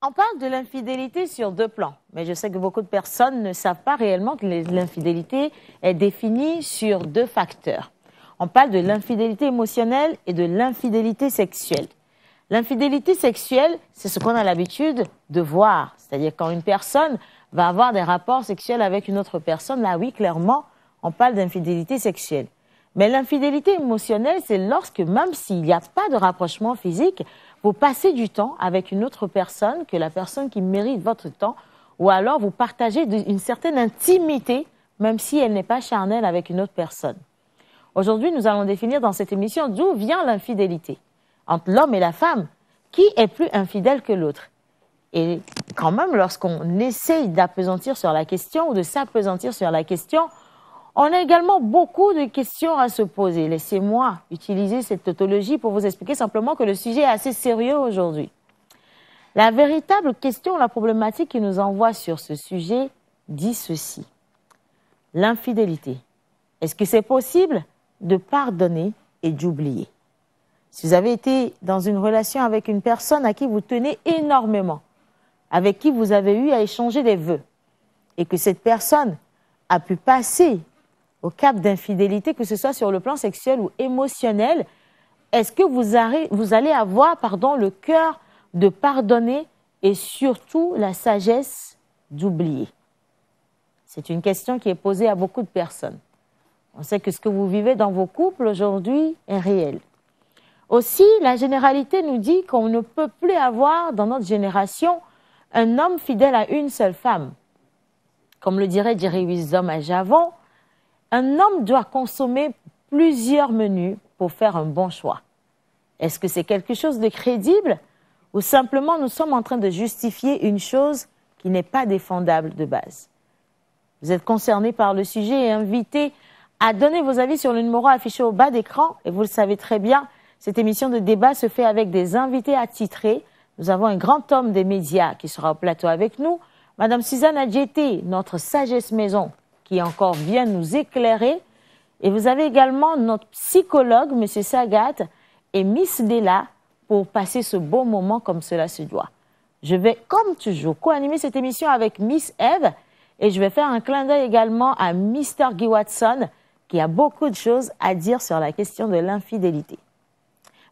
On parle de l'infidélité sur deux plans, mais je sais que beaucoup de personnes ne savent pas réellement que l'infidélité est définie sur deux facteurs. On parle de l'infidélité émotionnelle et de l'infidélité sexuelle. L'infidélité sexuelle, c'est ce qu'on a l'habitude de voir, c'est-à-dire quand une personne va avoir des rapports sexuels avec une autre personne, là oui, clairement, on parle d'infidélité sexuelle. Mais l'infidélité émotionnelle, c'est lorsque même s'il n'y a pas de rapprochement physique, vous passez du temps avec une autre personne que la personne qui mérite votre temps, ou alors vous partagez une certaine intimité, même si elle n'est pas charnelle avec une autre personne. Aujourd'hui, nous allons définir dans cette émission d'où vient l'infidélité. Entre l'homme et la femme, qui est plus infidèle que l'autre? Et quand même, lorsqu'on essaye d'appesantir sur la question ou de s'appesantir sur la question, on a également beaucoup de questions à se poser. Laissez-moi utiliser cette tautologie pour vous expliquer simplement que le sujet est assez sérieux aujourd'hui. La véritable question, la problématique qui nous envoie sur ce sujet dit ceci. L'infidélité. Est-ce que c'est possible de pardonner et d'oublier? Si vous avez été dans une relation avec une personne à qui vous tenez énormément, avec qui vous avez eu à échanger des vœux, et que cette personne a pu passer au cap d'infidélité, que ce soit sur le plan sexuel ou émotionnel, est-ce que vous allez avoir le cœur de pardonner et surtout la sagesse d'oublier? C'est une question qui est posée à beaucoup de personnes. On sait que ce que vous vivez dans vos couples aujourd'hui est réel. Aussi, la généralité nous dit qu'on ne peut plus avoir dans notre génération un homme fidèle à une seule femme. Comme le dirait Jerry Wisdom à Javon, un homme doit consommer plusieurs menus pour faire un bon choix. Est-ce que c'est quelque chose de crédible ou simplement nous sommes en train de justifier une chose qui n'est pas défendable de base? Vous êtes concerné par le sujet et invité à donner vos avis sur le numéro affiché au bas d'écran. Et vous le savez très bien, cette émission de débat se fait avec des invités attitrés. Nous avons un grand homme des médias qui sera au plateau avec nous, Madame Suzanne Adjeté, notre sagesse maison, qui encore vient nous éclairer. Et vous avez également notre psychologue, M. Sagat, et Miss Della, pour passer ce beau moment comme cela se doit. Je vais, comme toujours, co-animer cette émission avec Miss Eve, et je vais faire un clin d'œil également à Mr. Guy Watson, qui a beaucoup de choses à dire sur la question de l'infidélité.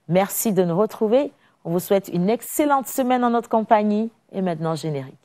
Merci de nous retrouver. On vous souhaite une excellente semaine en notre compagnie. Et maintenant, générique.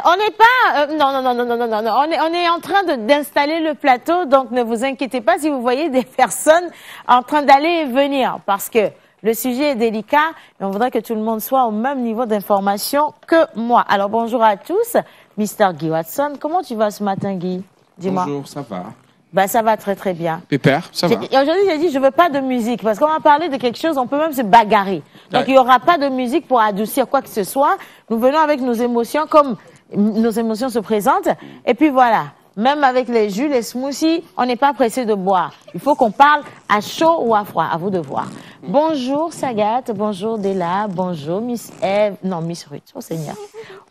On n'est pas... non. On est en train d'installer le plateau, donc ne vous inquiétez pas si vous voyez des personnes en train d'aller et venir, parce que le sujet est délicat et on voudrait que tout le monde soit au même niveau d'information que moi. Alors bonjour à tous, Mr. Guy Watson. Comment tu vas ce matin, Guy? Dis-moi. Bonjour, ça va. Ben, ça va très très bien. Pépère, ça va. Aujourd'hui, j'ai dit je veux pas de musique, parce qu'on va parler de quelque chose, on peut même se bagarrer. Donc il y aura pas de musique pour adoucir quoi que ce soit. Nous venons avec nos émotions comme nos émotions se présentent. Et puis voilà, même avec les jus, les smoothies, on n'est pas pressé de boire. Il faut qu'on parle à chaud ou à froid, à vous de voir. Bonjour Sagat, bonjour Della, bonjour Miss Eve, non Miss Ruth, oh Seigneur.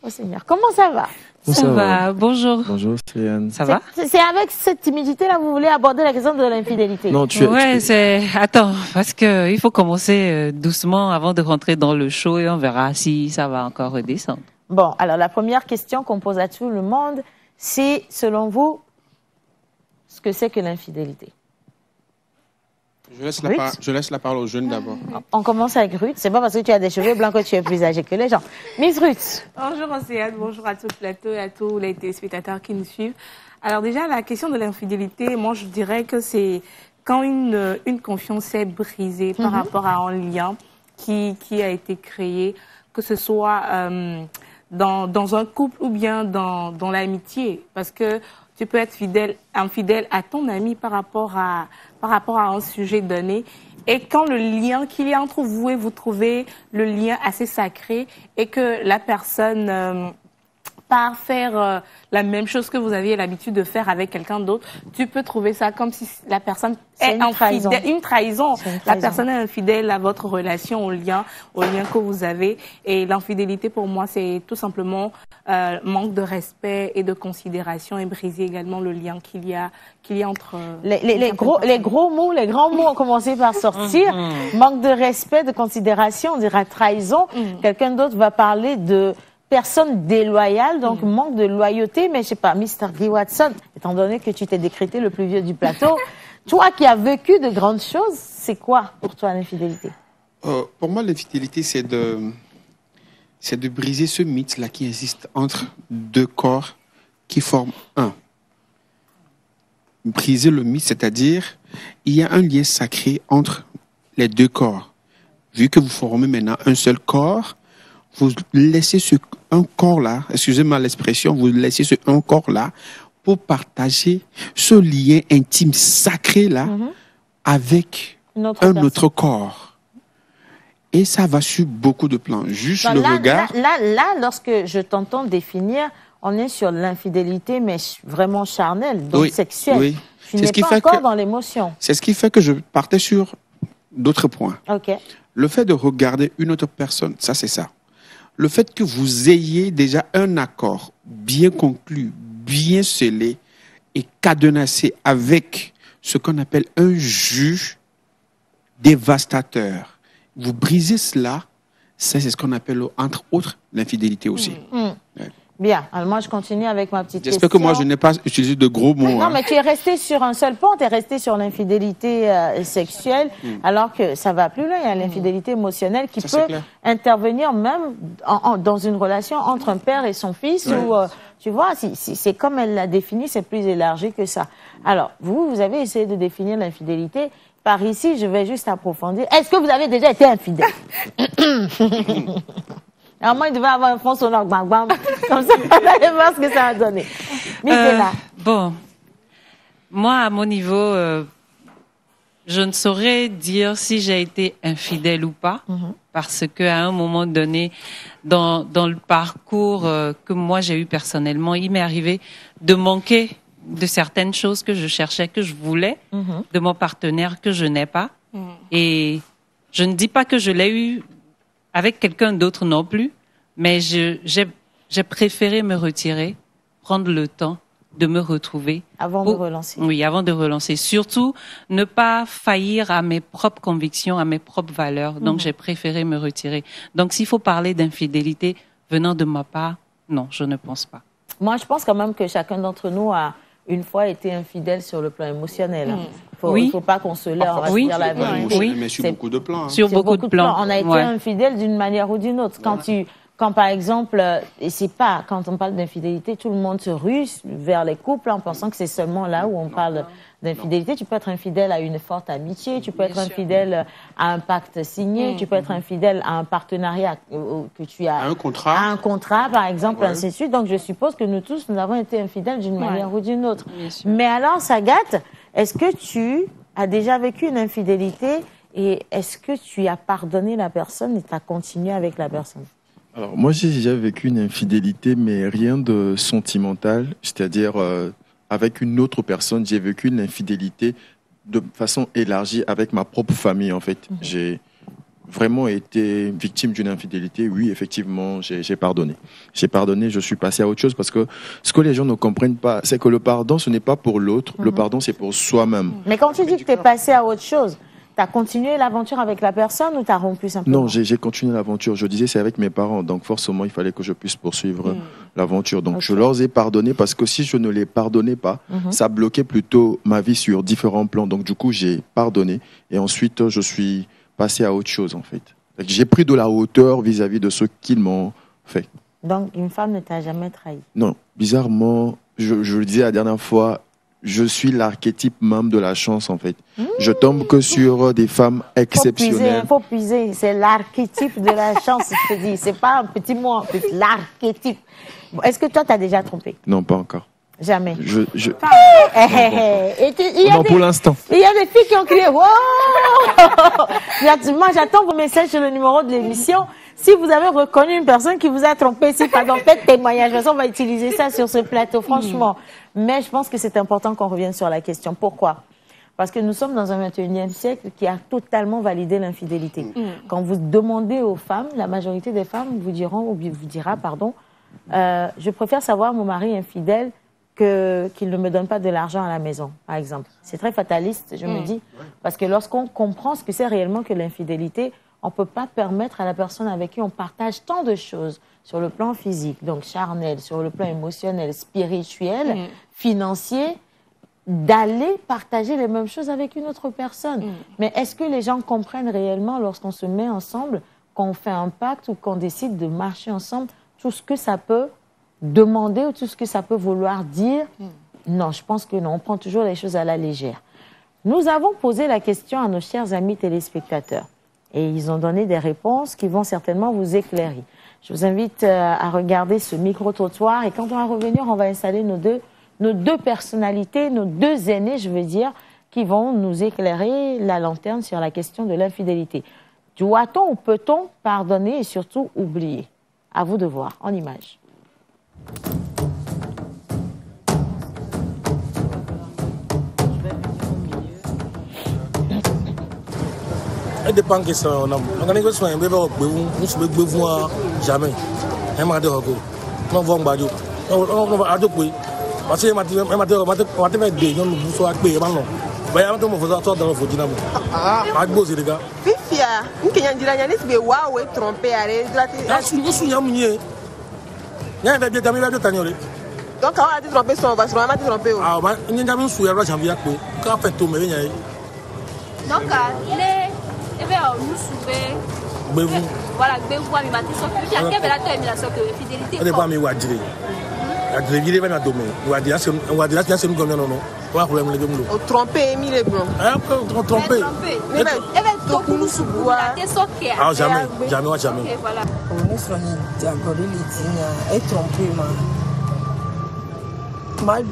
au Seigneur. Comment ça va? Ça va. Bonjour. Bonjour, c'est Yann. Ça va? C'est avec cette timidité-là que vous voulez aborder la question de l'infidélité? Non, Attends, parce que il faut commencer doucement avant de rentrer dans le show et on verra si ça va encore redescendre. Bon, alors la première question qu'on pose à tout le monde, c'est, selon vous, ce que c'est que l'infidélité? Je laisse la parole aux jeunes d'abord. On commence avec Ruth. C'est pas parce que tu as des cheveux blancs que tu es plus âgée que les gens. Miss Ruth. Bonjour Océane, bonjour à tout le plateau et à tous les téléspectateurs qui nous suivent. Alors déjà, la question de l'infidélité, moi je dirais que c'est quand une confiance est brisée par rapport à un lien qui a été créé, que ce soit dans un couple ou bien dans l'amitié. Parce que tu peux être infidèle à ton ami par rapport à un sujet donné. Et quand le lien qu'il y a entre vous et vous trouvez le lien assez sacré et que la personne part faire la même chose que vous aviez l'habitude de faire avec quelqu'un d'autre, tu peux trouver ça comme si la personne est une trahison. Une trahison. La trahison. personne est infidèle à votre relation, au lien que vous avez. Et l'infidélité, pour moi, c'est tout simplement manque de respect et de considération et briser également le lien qu'il y a entre Les grands mots ont commencé par sortir. Manque de respect, de considération, on dira trahison. Quelqu'un d'autre va parler de personne déloyale, donc manque de loyauté. Mais je sais pas, Mr. Guy Watson, étant donné que tu t'es décrété le plus vieux du plateau, toi qui as vécu de grandes choses, c'est quoi pour toi l'infidélité? Pour moi, l'infidélité, c'est de briser ce mythe-là qui existe entre deux corps qui forment un. Briser le mythe, c'est-à-dire, il y a un lien sacré entre les deux corps. Vu que vous formez maintenant un seul corps, vous laissez un corps-là, excusez-moi l'expression, vous laissez un corps-là pour partager ce lien intime sacré-là avec un autre corps. Et ça va sur beaucoup de plans. Juste le regard. Là, lorsque je t'entends définir, on est sur l'infidélité, mais vraiment charnelle, donc sexuelle. Oui. Tu n'es pas encore dans l'émotion. C'est ce qui fait que je partais sur d'autres points. Ok. Le fait de regarder une autre personne, ça c'est ça. Le fait que vous ayez déjà un accord bien conclu, bien scellé et cadenassé avec ce qu'on appelle un juge dévastateur. Vous brisez cela, ça c'est ce qu'on appelle, entre autres, l'infidélité aussi. Ouais. Bien, alors moi je continue avec ma petite question. J'espère que moi je n'ai pas utilisé de gros mots. Non, mais tu es resté sur un seul point, tu es resté sur l'infidélité sexuelle, alors que ça va plus loin, il y a l'infidélité émotionnelle qui peut intervenir même dans une relation entre un père et son fils, où, tu vois, c'est comme elle l'a défini, c'est plus élargi que ça. Alors, vous avez essayé de définir l'infidélité. Par ici, je vais juste approfondir. Est-ce que vous avez déjà été infidèle? Alors moi, il devait avoir un fond sonore, bam, bam, comme ça, vous allez voir ce que ça a donné. Michaela. Bon, moi, à mon niveau, je ne saurais dire si j'ai été infidèle ou pas, parce qu'à un moment donné, dans le parcours que moi j'ai eu personnellement, il m'est arrivé de manquer de certaines choses que je cherchais, que je voulais, de mon partenaire que je n'ai pas. Et je ne dis pas que je l'ai eu avec quelqu'un d'autre non plus, mais j'ai préféré me retirer, prendre le temps de me retrouver. Avant de relancer. Oui, avant de relancer. Surtout, ne pas faillir à mes propres convictions, à mes propres valeurs. Donc, j'ai préféré me retirer. Donc, s'il faut parler d'infidélité venant de ma part, non, je ne pense pas. Moi, je pense quand même que chacun d'entre nous a une fois été infidèle sur le plan émotionnel. Il ne faut pas qu'on se leurre, on va se dire la vérité. Mais sur beaucoup de plans. Sur beaucoup de plans. On a été infidèle d'une manière ou d'une autre. Quand par exemple, et c'est pas, quand on parle d'infidélité, tout le monde se ruse vers les couples en pensant que c'est seulement là où on parle d'infidélité. Tu peux être infidèle à une forte amitié, tu peux être infidèle à un pacte signé, tu peux être infidèle à un partenariat que tu as. À un contrat, par exemple, ainsi de suite. Donc je suppose que nous tous, nous avons été infidèles d'une manière ou d'une autre. Mais alors, Sagat, est-ce que tu as déjà vécu une infidélité et est-ce que tu as pardonné la personne et tu as continué avec la personne? Alors, moi, j'ai déjà vécu une infidélité, mais rien de sentimental. C'est-à-dire, avec une autre personne, j'ai vécu une infidélité de façon élargie avec ma propre famille, en fait. vraiment été victime d'une infidélité, oui, effectivement, j'ai pardonné. J'ai pardonné, je suis passé à autre chose parce que ce que les gens ne comprennent pas, c'est que le pardon, ce n'est pas pour l'autre, le pardon, c'est pour soi-même. Mais quand tu dis que tu es passé à autre chose, tu as continué l'aventure avec la personne ou tu as rompu simplement? Non, j'ai continué l'aventure. Je disais, c'est avec mes parents, donc forcément, il fallait que je puisse poursuivre l'aventure. Donc, je leur ai pardonné parce que si je ne les pardonnais pas, ça bloquait plutôt ma vie sur différents plans. Donc, du coup, j'ai pardonné et ensuite, je suis passer à autre chose, en fait. J'ai pris de la hauteur vis-à-vis de ce qu'ils m'ont fait. Donc, une femme ne t'a jamais trahi? Non, bizarrement, je le disais la dernière fois, je suis l'archétype même de la chance, en fait. Je tombe que sur des femmes exceptionnelles. Faut puiser, c'est l'archétype de la chance, je te dis. C'est pas un petit mot, en plus, l'archétype. Bon, est-ce que toi, tu as déjà trompé? Non, pas encore. Jamais. Pour l'instant. Il y a des filles qui ont crié « Wow !» Moi, j'attends vos messages sur le numéro de l'émission. Si vous avez reconnu une personne qui vous a trompé, si pardon, faites témoignage. De toute façon, on va utiliser ça sur ce plateau, franchement. Mais je pense que c'est important qu'on revienne sur la question. Pourquoi? Parce que nous sommes dans un 21e siècle qui a totalement validé l'infidélité. Quand vous demandez aux femmes, la majorité des femmes vous dira, je préfère savoir mon mari infidèle qu'il ne me donne pas de l'argent à la maison, par exemple. C'est très fataliste, je me dis, parce que lorsqu'on comprend ce que c'est réellement que l'infidélité, on ne peut pas permettre à la personne avec qui on partage tant de choses, sur le plan physique, donc charnel, sur le plan émotionnel, spirituel, financier, d'aller partager les mêmes choses avec une autre personne. Mais est-ce que les gens comprennent réellement, lorsqu'on se met ensemble, qu'on fait un pacte ou qu'on décide de marcher ensemble, tout ce que ça peut demander ou tout ce que ça peut vouloir dire? Non, je pense que non. On prend toujours les choses à la légère. Nous avons posé la question à nos chers amis téléspectateurs et ils ont donné des réponses qui vont certainement vous éclairer. Je vous invite à regarder ce micro-trottoir et quand on va revenir, on va installer nos deux personnalités, nos deux aînés, je veux dire, qui vont nous éclairer la lanterne sur la question de l'infidélité. Doit-on ou peut-on pardonner et surtout oublier? À vous de voir, en image. Elle dépend de ça. On a des choses qui sont jamais. Elle m'a dit que on va en badio. On va à deux coups. Parce que elle m'a dit que nous sommes à payer maintenant. Mais elle m'a dit que nous sommes dans le faux dynamo. Ah, bosser les gars. Fifia, nous qui n'avons rien dit, mais waouh, trompé, allez. Nous sommes yamouniers. Il y a des amis qui ont été donc, on a dit tromper son va, on a dit tromper. Ah, il y a des amis qui ont janvier. Quand on fait tout, mais il y a. Donc, nous souvent. Voilà, mais ma question, il y a quelle relation que fidélité. On n'est pas mis à dire. À dire, il est bien à dominer. On va dire, c'est une gomme, non. Pas problème, les deux mots. Tromper, Émile et Blanc. Ah, tromper. Mais donc, nous souvent. Ah, jamais. Ok, voilà. On est sur une diagorée, les et tromper,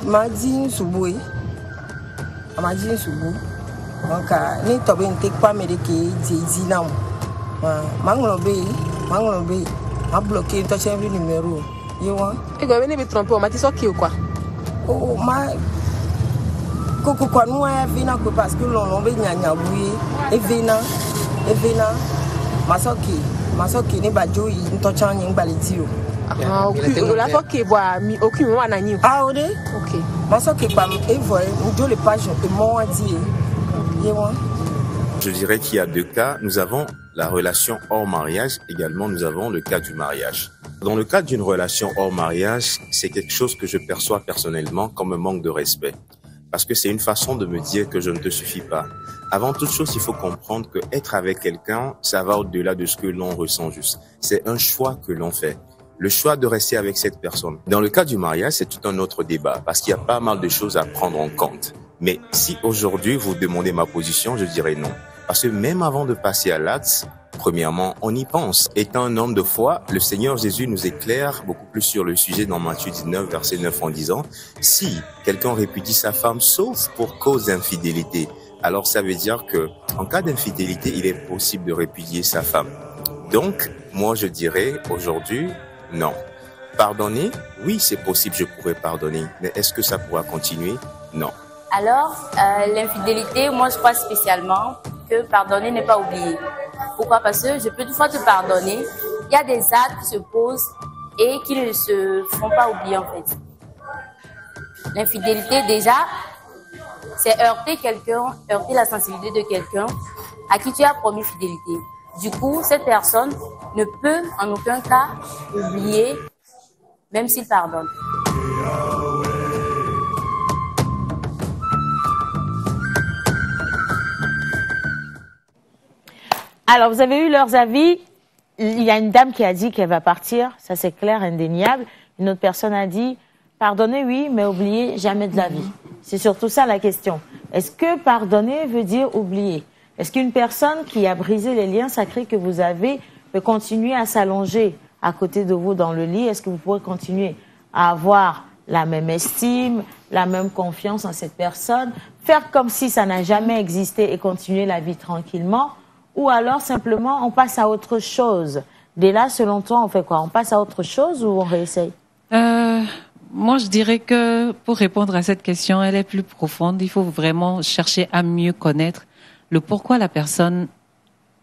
ma dit souboué. Ma dit soubou. Donc, ni tobe n'était pas médiqué, dit non. Manglobe, a bloqué le numéro. You want? Et quand on est trompé, on m'a dit ça qui ou quoi? Oh, ma. Coco, quoi, nous, vina, parce que l'on veut n'y oui, et vina, Masoki, n'est pas Joe, il touche en une balétio. Ah, ok, la fois qu'il voit, aucune one à nous. Ah, ok. Masoki, pas, et voilà, nous, les pages, et moi, dit. Je dirais qu'il y a deux cas. Nous avons la relation hors mariage, également nous avons le cas du mariage. Dans le cas d'une relation hors mariage, c'est quelque chose que je perçois personnellement comme un manque de respect. Parce que c'est une façon de me dire que je ne te suffis pas. Avant toute chose, il faut comprendre que être avec quelqu'un, ça va au-delà de ce que l'on ressent juste. C'est un choix que l'on fait. Le choix de rester avec cette personne. Dans le cas du mariage, c'est tout un autre débat parce qu'il y a pas mal de choses à prendre en compte. Mais si aujourd'hui vous demandez ma position, je dirais non. Parce que même avant de passer à l'acte, premièrement, on y pense. Étant un homme de foi, le Seigneur Jésus nous éclaire beaucoup plus sur le sujet dans Matthieu 19, verset 9 en disant « Si quelqu'un répudie sa femme sauf pour cause d'infidélité, alors ça veut dire que en cas d'infidélité, il est possible de répudier sa femme. » Donc, moi je dirais aujourd'hui, non. Pardonner, oui c'est possible, je pourrais pardonner. Mais est-ce que ça pourra continuer? Non. Alors, l'infidélité, moi je crois spécialement que pardonner n'est pas oublier. Pourquoi? Parce que je peux toutefois te pardonner. Il y a des actes qui se posent et qui ne se font pas oublier en fait. L'infidélité, déjà, c'est heurter quelqu'un, heurter la sensibilité de quelqu'un à qui tu as promis fidélité. Du coup, cette personne ne peut en aucun cas oublier, même s'il pardonne. Alors, vous avez eu leurs avis. Il y a une dame qui a dit qu'elle va partir. Ça, c'est clair, indéniable. Une autre personne a dit, pardonner, oui, mais oublier jamais de la vie. C'est surtout ça la question. Est-ce que pardonner veut dire oublier? Est-ce qu'une personne qui a brisé les liens sacrés que vous avez peut continuer à s'allonger à côté de vous dans le lit? Est-ce que vous pourrez continuer à avoir la même estime, la même confiance en cette personne, faire comme si ça n'a jamais existé et continuer la vie tranquillement? Ou alors simplement on passe à autre chose? Dès là, selon toi, on fait quoi? On passe à autre chose ou on réessaye? Moi, je dirais que pour répondre à cette question, elle est plus profonde. Il faut vraiment chercher à mieux connaître le pourquoi la personne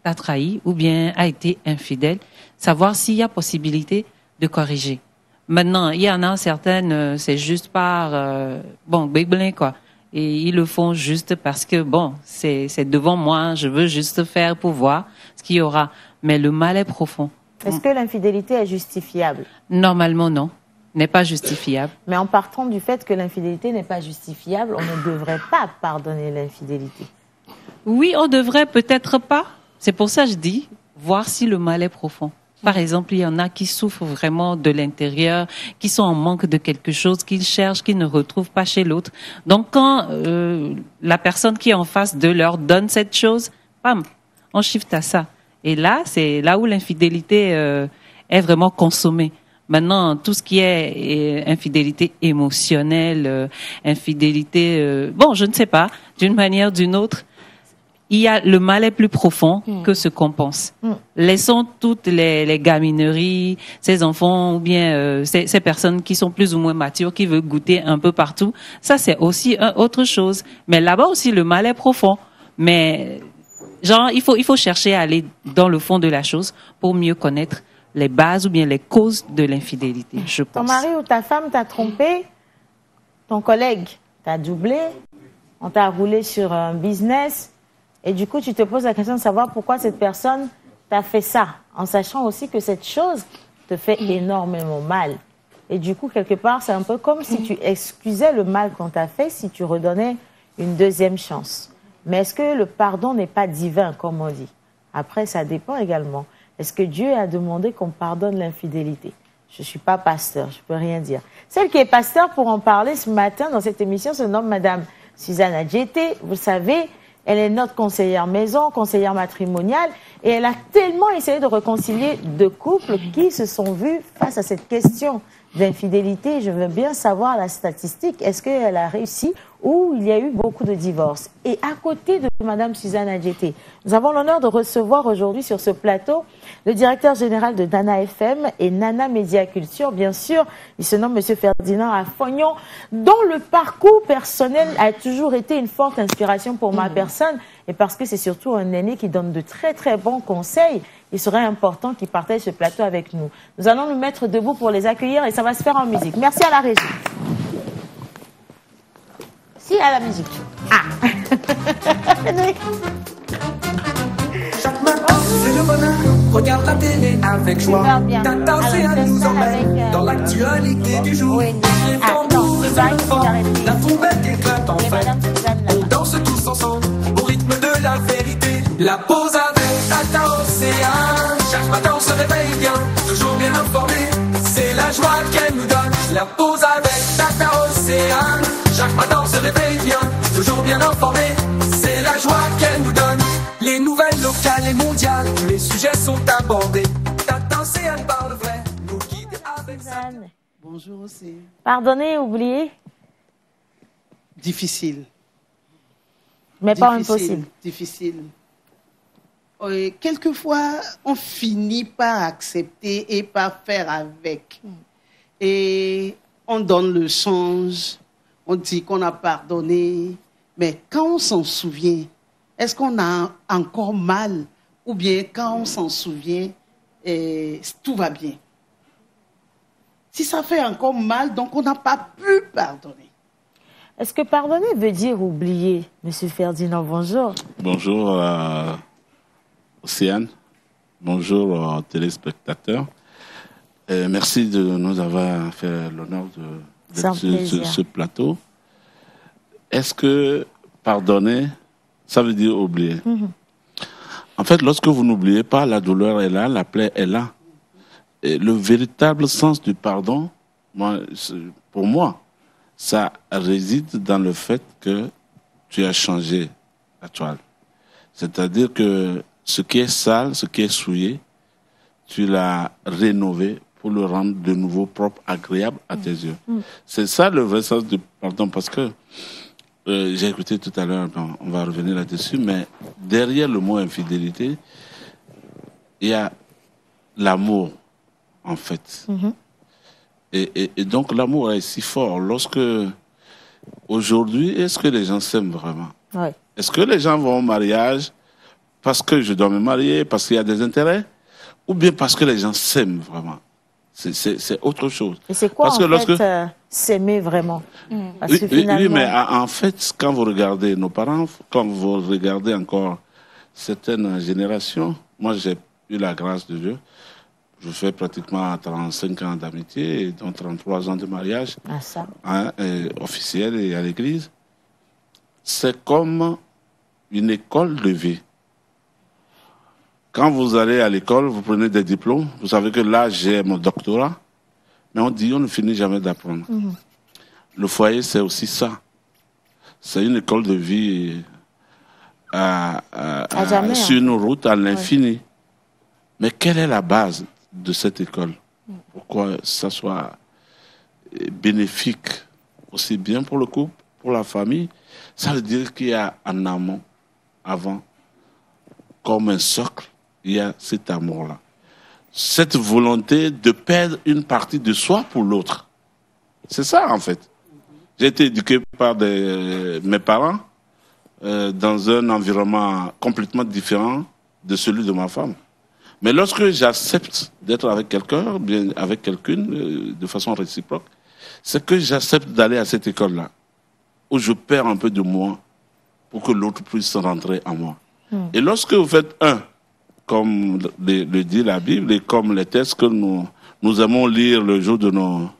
t'a trahi ou bien a été infidèle, savoir s'il y a possibilité de corriger. Maintenant, il y en a certaines, c'est juste par, béglin, quoi. Et ils le font juste parce que, bon, c'est devant moi, je veux juste faire pour voir ce qu'il y aura. Mais le mal est profond. Est-ce que l'infidélité est justifiable? Normalement, non. N'est pas justifiable. Mais en partant du fait que l'infidélité n'est pas justifiable, on ne devrait pas pardonner l'infidélité. Oui, on devrait peut-être pas. C'est pour ça que je dis, voir si le mal est profond. Par exemple, il y en a qui souffrent vraiment de l'intérieur, qui sont en manque de quelque chose, qu'ils cherchent, qu'ils ne retrouvent pas chez l'autre. Donc, quand la personne qui est en face d'eux leur donne cette chose, bam, on shift à ça. Et là, c'est là où l'infidélité est vraiment consommée. Maintenant, tout ce qui est infidélité émotionnelle, infidélité, je ne sais pas, d'une manière ou d'une autre, le mal est plus profond que ce qu'on pense. Laissons toutes les gamineries, ces enfants ou bien ces personnes qui sont plus ou moins matures, qui veulent goûter un peu partout. Ça, c'est aussi autre chose. Mais là-bas aussi, le mal est profond. Mais il faut chercher à aller dans le fond de la chose pour mieux connaître les bases ou bien les causes de l'infidélité, je pense. Ton mari ou ta femme t'a trompé, ton collègue t'a doublé, on t'a roulé sur un business, et du coup, tu te poses la question de savoir pourquoi cette personne t'a fait ça, en sachant aussi que cette chose te fait énormément mal. Et du coup, quelque part, c'est un peu comme si tu excusais le mal qu'on t'a fait, si tu redonnais une deuxième chance. Mais est-ce que le pardon n'est pas divin, comme on dit? Après, ça dépend également. Est-ce que Dieu a demandé qu'on pardonne l'infidélité? Je ne suis pas pasteur, je ne peux rien dire. Celle qui est pasteur pour en parler ce matin dans cette émission se nomme Madame Suzanne Adjeté. Vous le savez, elle est notre conseillère maison, conseillère matrimoniale, et elle a tellement essayé de réconcilier deux couples qui se sont vus face à cette question d'infidélité. Je veux bien savoir la statistique. Est-ce qu'elle a réussi ou il y a eu beaucoup de divorces? Et à côté de Madame Suzanne Adjeté, nous avons l'honneur de recevoir aujourd'hui sur ce plateau le directeur général de Nana FM et Nana Média Culture. Bien sûr, il se nomme Monsieur Ferdinand Afognon, dont le parcours personnel a toujours été une forte inspiration pour ma personne, et parce que c'est surtout un aîné qui donne de très très bons conseils. Il serait important qu'il partage ce plateau avec nous. Nous allons nous mettre debout pour les accueillir et ça va se faire en musique. Merci à la régie. Si, à la musique. Ah. Chaque matin, c'est le bonheur. Regarde la télé avec joie. Tata Océane nous emmène dans l'actualité du jour. Les tambours et la trompette éclate enfin. On danse tous ensemble au rythme de la vérité. La pause avec Tata Océane. Chaque matin on se réveille bien, toujours bien informé. C'est la joie qu'elle nous donne. La pause avec Tata Océane. Chaque matin on se réveille bien, toujours bien informé. C'est la joie qu'elle nous donne. Les nouvelles locales et mondiales, tous les sujets sont abordés. Tata Océane parle vrai, nous guide avec ça. Bonjour aussi. Pardonner, oublier? Difficile. Mais pas impossible. Difficile. Quelquefois, on finit par accepter et par faire avec. Et on donne le change, on dit qu'on a pardonné. Mais quand on s'en souvient, est-ce qu'on a encore mal ou bien quand on s'en souvient, tout va bien. Si ça fait encore mal, donc on n'a pas pu pardonner. Est-ce que pardonner veut dire oublier? Monsieur Ferdinand, bonjour. Bonjour, Océane. Bonjour, téléspectateurs. Merci de nous avoir fait l'honneur d'être sur ce plateau. Est-ce que pardonner, ça veut dire oublier? En fait, lorsque vous n'oubliez pas, la douleur est là, la plaie est là. Et le véritable sens du pardon, pour moi, ça réside dans le fait que tu as changé la toile. C'est-à-dire que ce qui est sale, ce qui est souillé, tu l'as rénové pour le rendre de nouveau propre, agréable à tes yeux. C'est ça le vrai sens du pardon, parce que j'ai écouté tout à l'heure, on va revenir là-dessus, mais derrière le mot infidélité, il y a l'amour, en fait. Et donc l'amour est si fort. Lorsque, aujourd'hui, est-ce que les gens s'aiment vraiment? Est-ce que les gens vont au mariage parce que je dois me marier, parce qu'il y a des intérêts, ou bien parce que les gens s'aiment vraiment? C'est autre chose. Et c'est quoi, s'aimer vraiment? Parce que finalement... oui, mais en fait, quand vous regardez nos parents, quand vous regardez encore certaines générations, moi j'ai eu la grâce de Dieu, je fais pratiquement 35 ans d'amitié, dont 33 ans de mariage officiel et à l'église. C'est comme une école de vie. Quand vous allez à l'école, vous prenez des diplômes. Vous savez que là, j'ai mon doctorat. Mais on dit, on ne finit jamais d'apprendre. Le foyer, c'est aussi ça. C'est une école de vie sur une route à l'infini. Mais quelle est la base de cette école? Pourquoi ça soit bénéfique, aussi bien pour le couple, pour la famille? Ça veut dire qu'il y a un amont, avant, comme un socle. Il y a cet amour-là. Cette volonté de perdre une partie de soi pour l'autre. C'est ça, en fait. J'ai été éduqué par mes parents dans un environnement complètement différent de celui de ma femme. Mais lorsque j'accepte d'être avec quelqu'un, bien avec quelqu'une, de façon réciproque, c'est que j'accepte d'aller à cette école-là, où je perds un peu de moi pour que l'autre puisse rentrer en moi. Et lorsque vous faites un, comme le dit la Bible, et comme les textes que nous aimons lire le jour de nos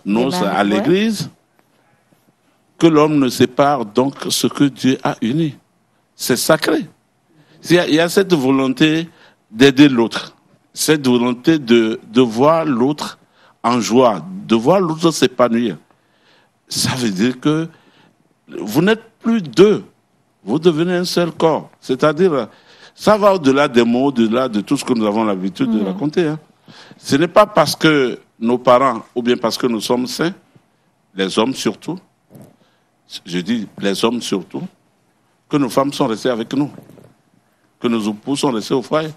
noces à l'église, que l'homme ne sépare donc ce que Dieu a uni. C'est sacré. Il y a cette volonté d'aider l'autre, cette volonté de voir l'autre en joie, de voir l'autre s'épanouir. Ça veut dire que vous n'êtes plus deux, vous devenez un seul corps. C'est-à-dire, ça va au-delà des mots, au-delà de tout ce que nous avons l'habitude de raconter. Ce n'est pas parce que nos parents, ou bien parce que nous sommes saints, les hommes surtout, je dis les hommes surtout, que nos femmes sont restées avec nous, que nos époux sont restés au foyer.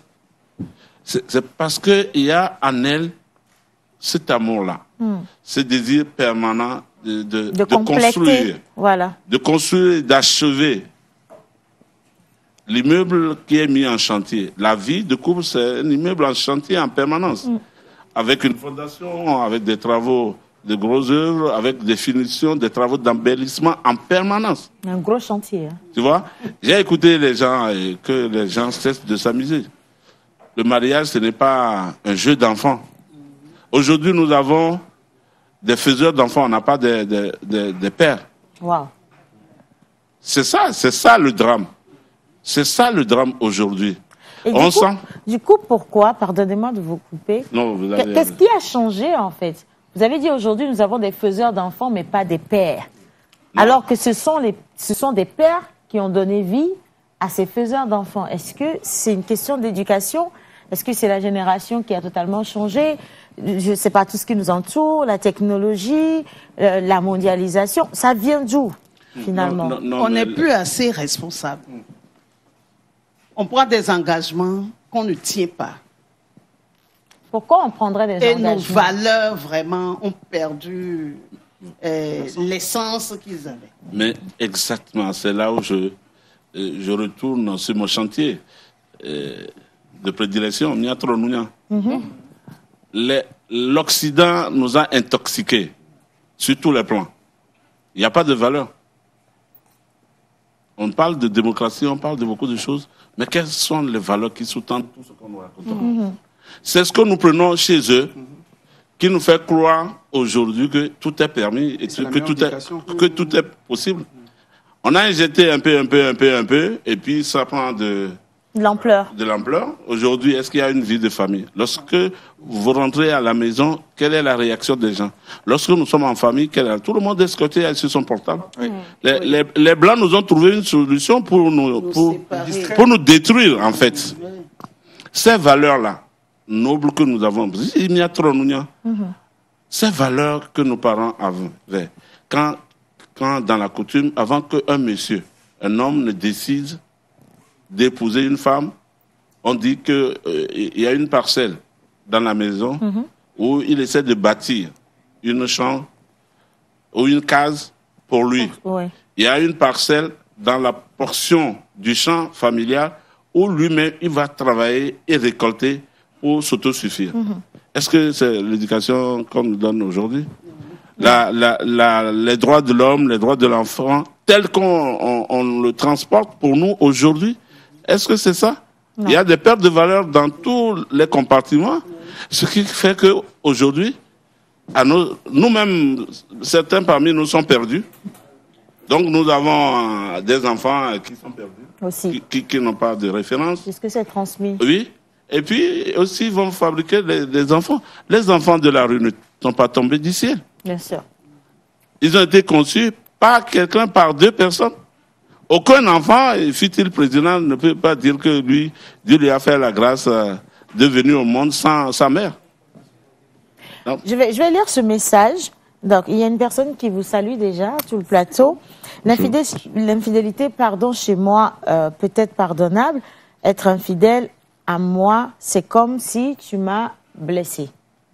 C'est parce qu'il y a en elles cet amour-là, ce désir permanent de construire, de construire, d'achever. L'immeuble qui est mis en chantier. La vie de couple, c'est un immeuble en chantier en permanence. Avec une fondation, avec des travaux de grosses œuvres, avec des finitions, des travaux d'embellissement en permanence. Un gros chantier. Tu vois? J'ai écouté les gens et que les gens cessent de s'amuser. Le mariage, ce n'est pas un jeu d'enfants. Aujourd'hui, nous avons des faiseurs d'enfants, on n'a pas des pères. Wow. C'est ça le drame. C'est ça le drame aujourd'hui. Du coup, pourquoi, pardonnez-moi de vous couper, qu'est-ce qui a changé en fait? Vous avez dit aujourd'hui, nous avons des faiseurs d'enfants, mais pas des pères. Non. Alors que ce sont des pères qui ont donné vie à ces faiseurs d'enfants. Est-ce que c'est une question d'éducation? Est-ce que c'est la génération qui a totalement changé? Je ne sais pas, tout ce qui nous entoure, la technologie, la mondialisation, ça vient d'où finalement? On n'est plus assez responsable. On prend des engagements qu'on ne tient pas. Pourquoi on prendrait des engagements? Et nos valeurs, vraiment, ont perdu l'essence qu'ils avaient. Mais exactement, c'est là où je retourne sur mon chantier. de prédilection, l'Occident nous a intoxiqués sur tous les plans. Il n'y a pas de valeur. On parle de démocratie, on parle de beaucoup de choses, mais quelles sont les valeurs qui sous-tendent tout ce qu'on nous raconte? C'est ce que nous prenons chez eux qui nous fait croire aujourd'hui que tout est permis et que tout est possible. On a injecté un peu, et puis ça prend de l'ampleur. Aujourd'hui, est-ce qu'il y a une vie de famille? Lorsque vous rentrez à la maison, quelle est la réaction des gens? Lorsque nous sommes en famille, tout le monde est scotché sur son portable. Oui. Les Blancs nous ont trouvé une solution pour nous détruire, en fait. Ces valeurs-là, nobles que nous avons, ces valeurs que nos parents avaient, quand dans la coutume, avant qu'un monsieur, un homme ne décide d'épouser une femme, on dit qu'il y a une parcelle dans la maison où il essaie de bâtir une chambre ou une case pour lui. Il y a une parcelle dans la portion du champ familial où lui-même il va travailler et récolter pour s'autosuffire. Est-ce que c'est l'éducation qu'on nous donne aujourd'hui? Les droits de l'homme, les droits de l'enfant, tels qu'on le transporte pour nous aujourd'hui, est-ce que c'est ça? Non. Il y a des pertes de valeur dans tous les compartiments, ce qui fait qu'aujourd'hui, nous-mêmes, certains parmi nous sont perdus. Donc nous avons des enfants qui sont perdus, qui n'ont pas de référence. Est-ce que c'est transmis? Oui. Et puis aussi, ils vont fabriquer des enfants. Les enfants de la rue ne sont pas tombés du ciel. Bien sûr. Ils ont été conçus par quelqu'un, par deux personnes. Aucun enfant, fut-il président, ne peut pas dire que Dieu lui a fait la grâce de venir au monde sans sa mère. Donc, je vais lire ce message. Donc, il y a une personne qui vous salue déjà sur le plateau. L'infidélité, chez moi, peut être pardonnable. Être infidèle à moi, c'est comme si tu m'as blessé.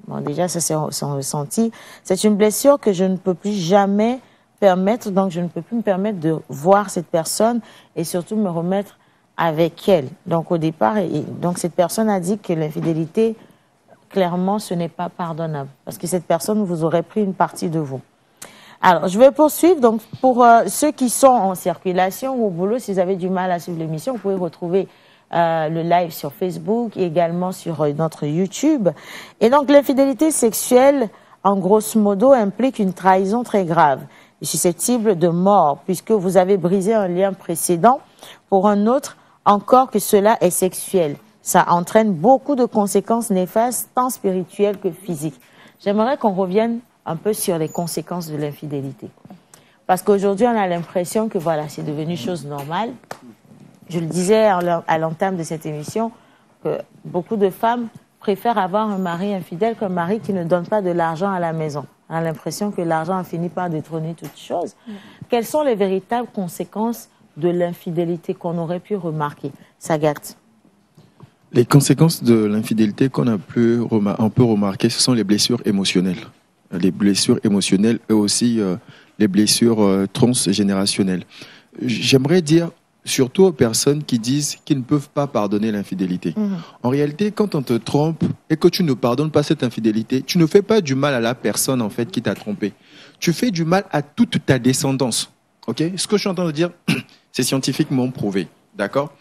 Bon, déjà, ça c'est son ressenti. C'est une blessure que je ne peux plus jamais permettre, donc je ne peux plus me permettre de voir cette personne et surtout me remettre avec elle. Donc au départ, donc cette personne a dit que l'infidélité, clairement, ce n'est pas pardonnable parce que cette personne vous aurait pris une partie de vous. Alors, je vais poursuivre. Donc, pour ceux qui sont en circulation ou au boulot, si vous avez du mal à suivre l'émission, vous pouvez retrouver le live sur Facebook et également sur notre YouTube. Et donc, l'infidélité sexuelle, en grosso modo, implique une trahison très grave et susceptible de mort, puisque vous avez brisé un lien précédent pour un autre, encore que cela est sexuel. Ça entraîne beaucoup de conséquences néfastes, tant spirituelles que physiques. J'aimerais qu'on revienne un peu sur les conséquences de l'infidélité. Parce qu'aujourd'hui, on a l'impression que voilà, c'est devenu chose normale. Je le disais à l'entame de cette émission, que beaucoup de femmes préfèrent avoir un mari infidèle qu'un mari qui ne donne pas de l'argent à la maison. On a l'impression que l'argent a fini par détrôner toute chose. Quelles sont les véritables conséquences de l'infidélité qu'on aurait pu remarquer? Sagat. Les conséquences de l'infidélité qu'on peut remarquer, ce sont les blessures émotionnelles. Les blessures émotionnelles et aussi les blessures transgénérationnelles. J'aimerais dire surtout aux personnes qui disent qu'ils ne peuvent pas pardonner l'infidélité. En réalité, quand on te trompe et que tu ne pardonnes pas cette infidélité, tu ne fais pas du mal à la personne en fait qui t'a trompé. Tu fais du mal à toute ta descendance. Ok? Ce que je suis en train de dire, c'est scientifiquement prouvé. D'accord?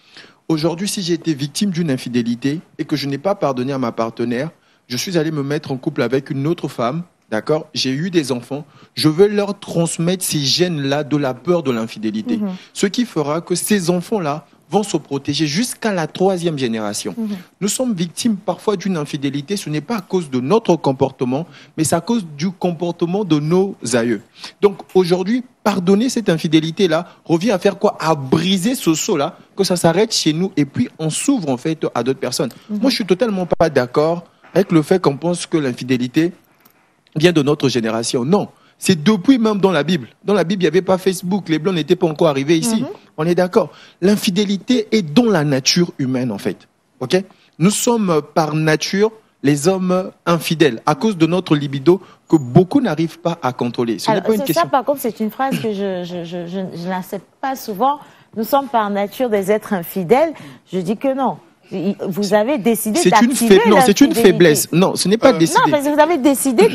Aujourd'hui, si j'ai été victime d'une infidélité et que je n'ai pas pardonné à ma partenaire, je suis allé me mettre en couple avec une autre femme. D'accord? J'ai eu des enfants. Je veux leur transmettre ces gènes-là de la peur de l'infidélité. Ce qui fera que ces enfants-là vont se protéger jusqu'à la 3e génération. Nous sommes victimes parfois d'une infidélité. Ce n'est pas à cause de notre comportement, mais c'est à cause du comportement de nos aïeux. Donc aujourd'hui, pardonner cette infidélité-là revient à faire quoi? À briser ce sceau-là, que ça s'arrête chez nous et puis on s'ouvre en fait à d'autres personnes. Moi, je suis totalement pas d'accord avec le fait qu'on pense que l'infidélité vient de notre génération. Non, c'est depuis même dans la Bible. Dans la Bible, il n'y avait pas Facebook, les Blancs n'étaient pas encore arrivés ici. On est d'accord. L'infidélité est dans la nature humaine, en fait. Ok? Nous sommes par nature les hommes infidèles, à cause de notre libido que beaucoup n'arrivent pas à contrôler. Ce n'est pas une question. Ça, par contre, c'est une phrase que je n'accepte pas souvent. Nous sommes par nature des êtres infidèles. Je dis que non. Vous avez décidé C'est d'activer non, c'est une l'infidélité. faiblesse. Non, ce n'est pas décidé. Non, parce que vous avez décidé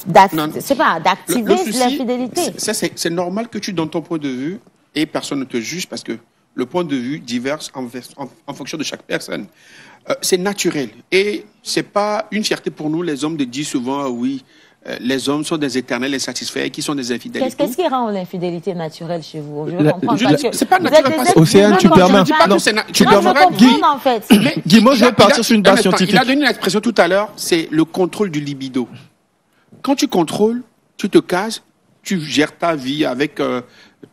d'activer l'infidélité. C'est normal que tu donnes ton point de vue et personne ne te juge parce que le point de vue diverse en fonction de chaque personne. C'est naturel. Et c'est pas une fierté pour nous, les hommes, de dire souvent, oui, les hommes sont des éternels insatisfaits, qui sont des infidèles. Qu'est-ce qui rend l'infidélité naturelle chez vous? Je veux comprendre. C'est pas naturel. Océane, tu permets. Non, tu permets. En fait. Guy, moi, je vais partir sur une base scientifique. Il a donné une expression tout à l'heure, c'est le contrôle du libido. Quand tu contrôles, tu te cases, tu gères ta vie avec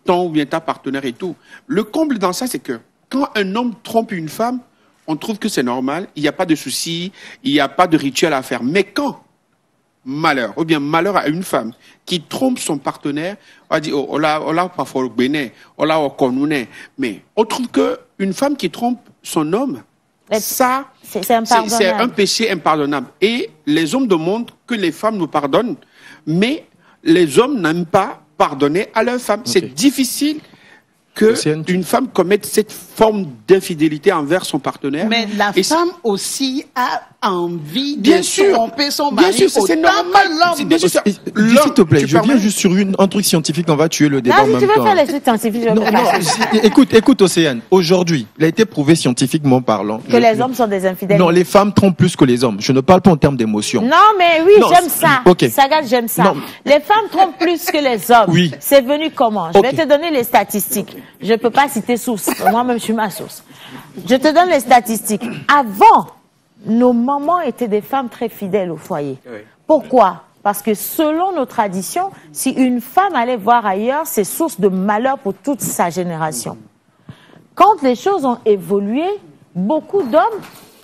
ton ou bien ta partenaire et tout. Le comble dans ça, c'est que quand un homme trompe une femme, on trouve que c'est normal, il n'y a pas de souci, il n'y a pas de rituel à faire. Mais quand malheur, ou bien malheur à une femme qui trompe son partenaire, on va dire, oh là, pas fort béné, oh là, mais on trouve que une femme qui trompe son homme, ça, c'est un péché impardonnable. Et les hommes demandent que les femmes nous pardonnent, mais les hommes n'aiment pas pardonner à leurs femmes. Okay. C'est difficile qu'une femme commette cette forme d'infidélité envers son partenaire. Mais la femme aussi a envie bien de sûr, tromper son mari. Bien sûr, c'est normal. S'il te plaît, je viens juste sur un truc scientifique, on va tuer le débat en même temps. Si tu veux faire les trucs scientifiques, écoute, Océane, aujourd'hui, il a été prouvé scientifiquement parlant que les hommes sont des infidèles. Non, les femmes trompent plus que les hommes. Je ne parle pas en termes d'émotion. Non, mais oui, j'aime ça. Okay. Saga, j'aime ça. Non. Les femmes trompent plus que les hommes. Oui. C'est venu comment? Je vais te donner les statistiques. Je ne peux pas citer source. Moi-même, je suis ma source. Je te donne les statistiques. Avant, nos mamans étaient des femmes très fidèles au foyer. Oui. Pourquoi? Parce que selon nos traditions, si une femme allait voir ailleurs, c'est source de malheur pour toute sa génération. Quand les choses ont évolué, beaucoup d'hommes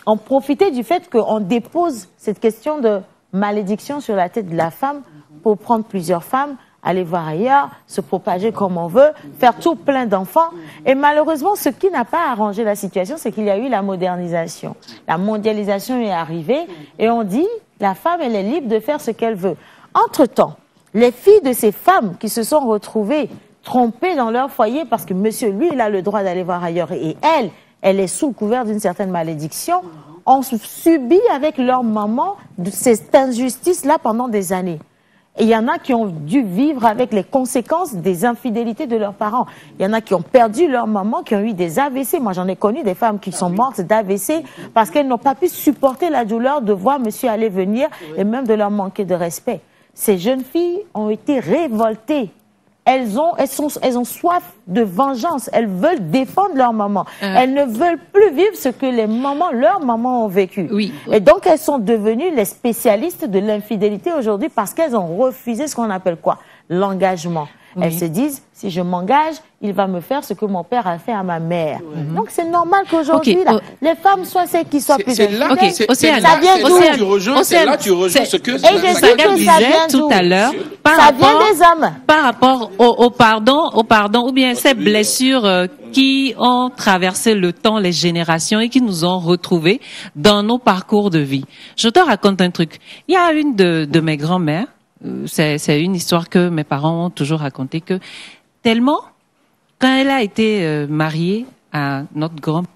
ont profité du fait qu'on dépose cette question de malédiction sur la tête de la femme pour prendre plusieurs femmes, aller voir ailleurs, se propager comme on veut, faire tout plein d'enfants. Et malheureusement, ce qui n'a pas arrangé la situation, c'est qu'il y a eu la modernisation. La mondialisation est arrivée et on dit, la femme, elle est libre de faire ce qu'elle veut. Entre-temps, les filles de ces femmes qui se sont retrouvées trompées dans leur foyer parce que monsieur, lui, il a le droit d'aller voir ailleurs et elle est sous le couvert d'une certaine malédiction, ont subi avec leur maman cette injustice-là pendant des années. Et il y en a qui ont dû vivre avec les conséquences des infidélités de leurs parents. Il y en a qui ont perdu leur maman, qui ont eu des AVC. Moi, j'en ai connu des femmes qui sont mortes d'AVC parce qu'elles n'ont pas pu supporter la douleur de voir monsieur aller venir et même de leur manquer de respect. Ces jeunes filles ont été révoltées. Elles ont soif de vengeance. Elles veulent défendre leur maman. Elles ne veulent plus vivre ce que leurs mamans ont vécu. Oui. Et donc, elles sont devenues les spécialistes de l'infidélité aujourd'hui parce qu'elles ont refusé ce qu'on appelle quoi? L'engagement. Oui. Elles se disent, si je m'engage, il va me faire ce que mon père a fait à ma mère. Donc, c'est normal qu'aujourd'hui, les femmes soient celles qui soient plus infidèles. C'est là tu rejoins ce que Saga disait tout à l'heure par rapport au pardon, ou bien ces blessures qui ont traversé le temps, les générations et qui nous ont retrouvés dans nos parcours de vie. Je te raconte un truc. Il y a une de mes grand-mères, c'est une histoire que mes parents ont toujours racontée, que tellement, quand elle a été mariée à notre grand-père,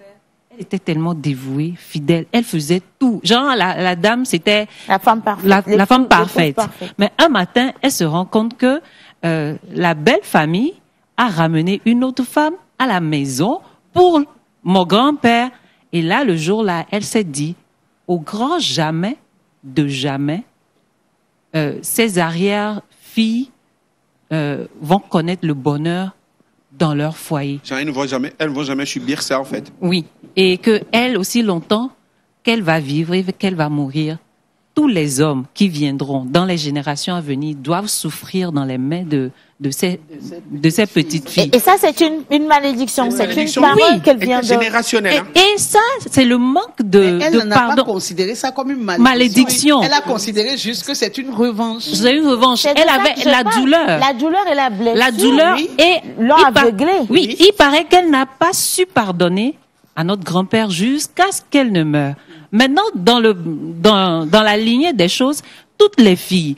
elle était tellement dévouée, fidèle, elle faisait tout. Genre, la dame, c'était la femme parfaite. La femme parfaite. Mais un matin, elle se rend compte que la belle famille a ramené une autre femme à la maison pour mon grand-père. Et là, le jour-là, elle s'est dit, au grand jamais de jamais, ces arrière-filles vont connaître le bonheur dans leur foyer. Elles ne vont jamais subir ça, en fait. Oui, et qu'elle, aussi longtemps qu'elle va vivre et qu'elle va mourir, tous les hommes qui viendront dans les générations à venir doivent souffrir dans les mains de ces petites filles. Et ça, c'est une malédiction. C'est une parole qu'elle vient de... générationnelle. Et ça, c'est le manque de elle pardon. Elle n'a pas considéré ça comme une malédiction. Elle a considéré juste que c'est une revanche. C'est une revanche. Elle avait la douleur. La douleur et la blessure. La douleur et l'ont aveuglée. Oui, il paraît qu'elle n'a pas su pardonner à notre grand-père jusqu'à ce qu'elle ne meure. Maintenant, dans la lignée des choses, toutes les filles,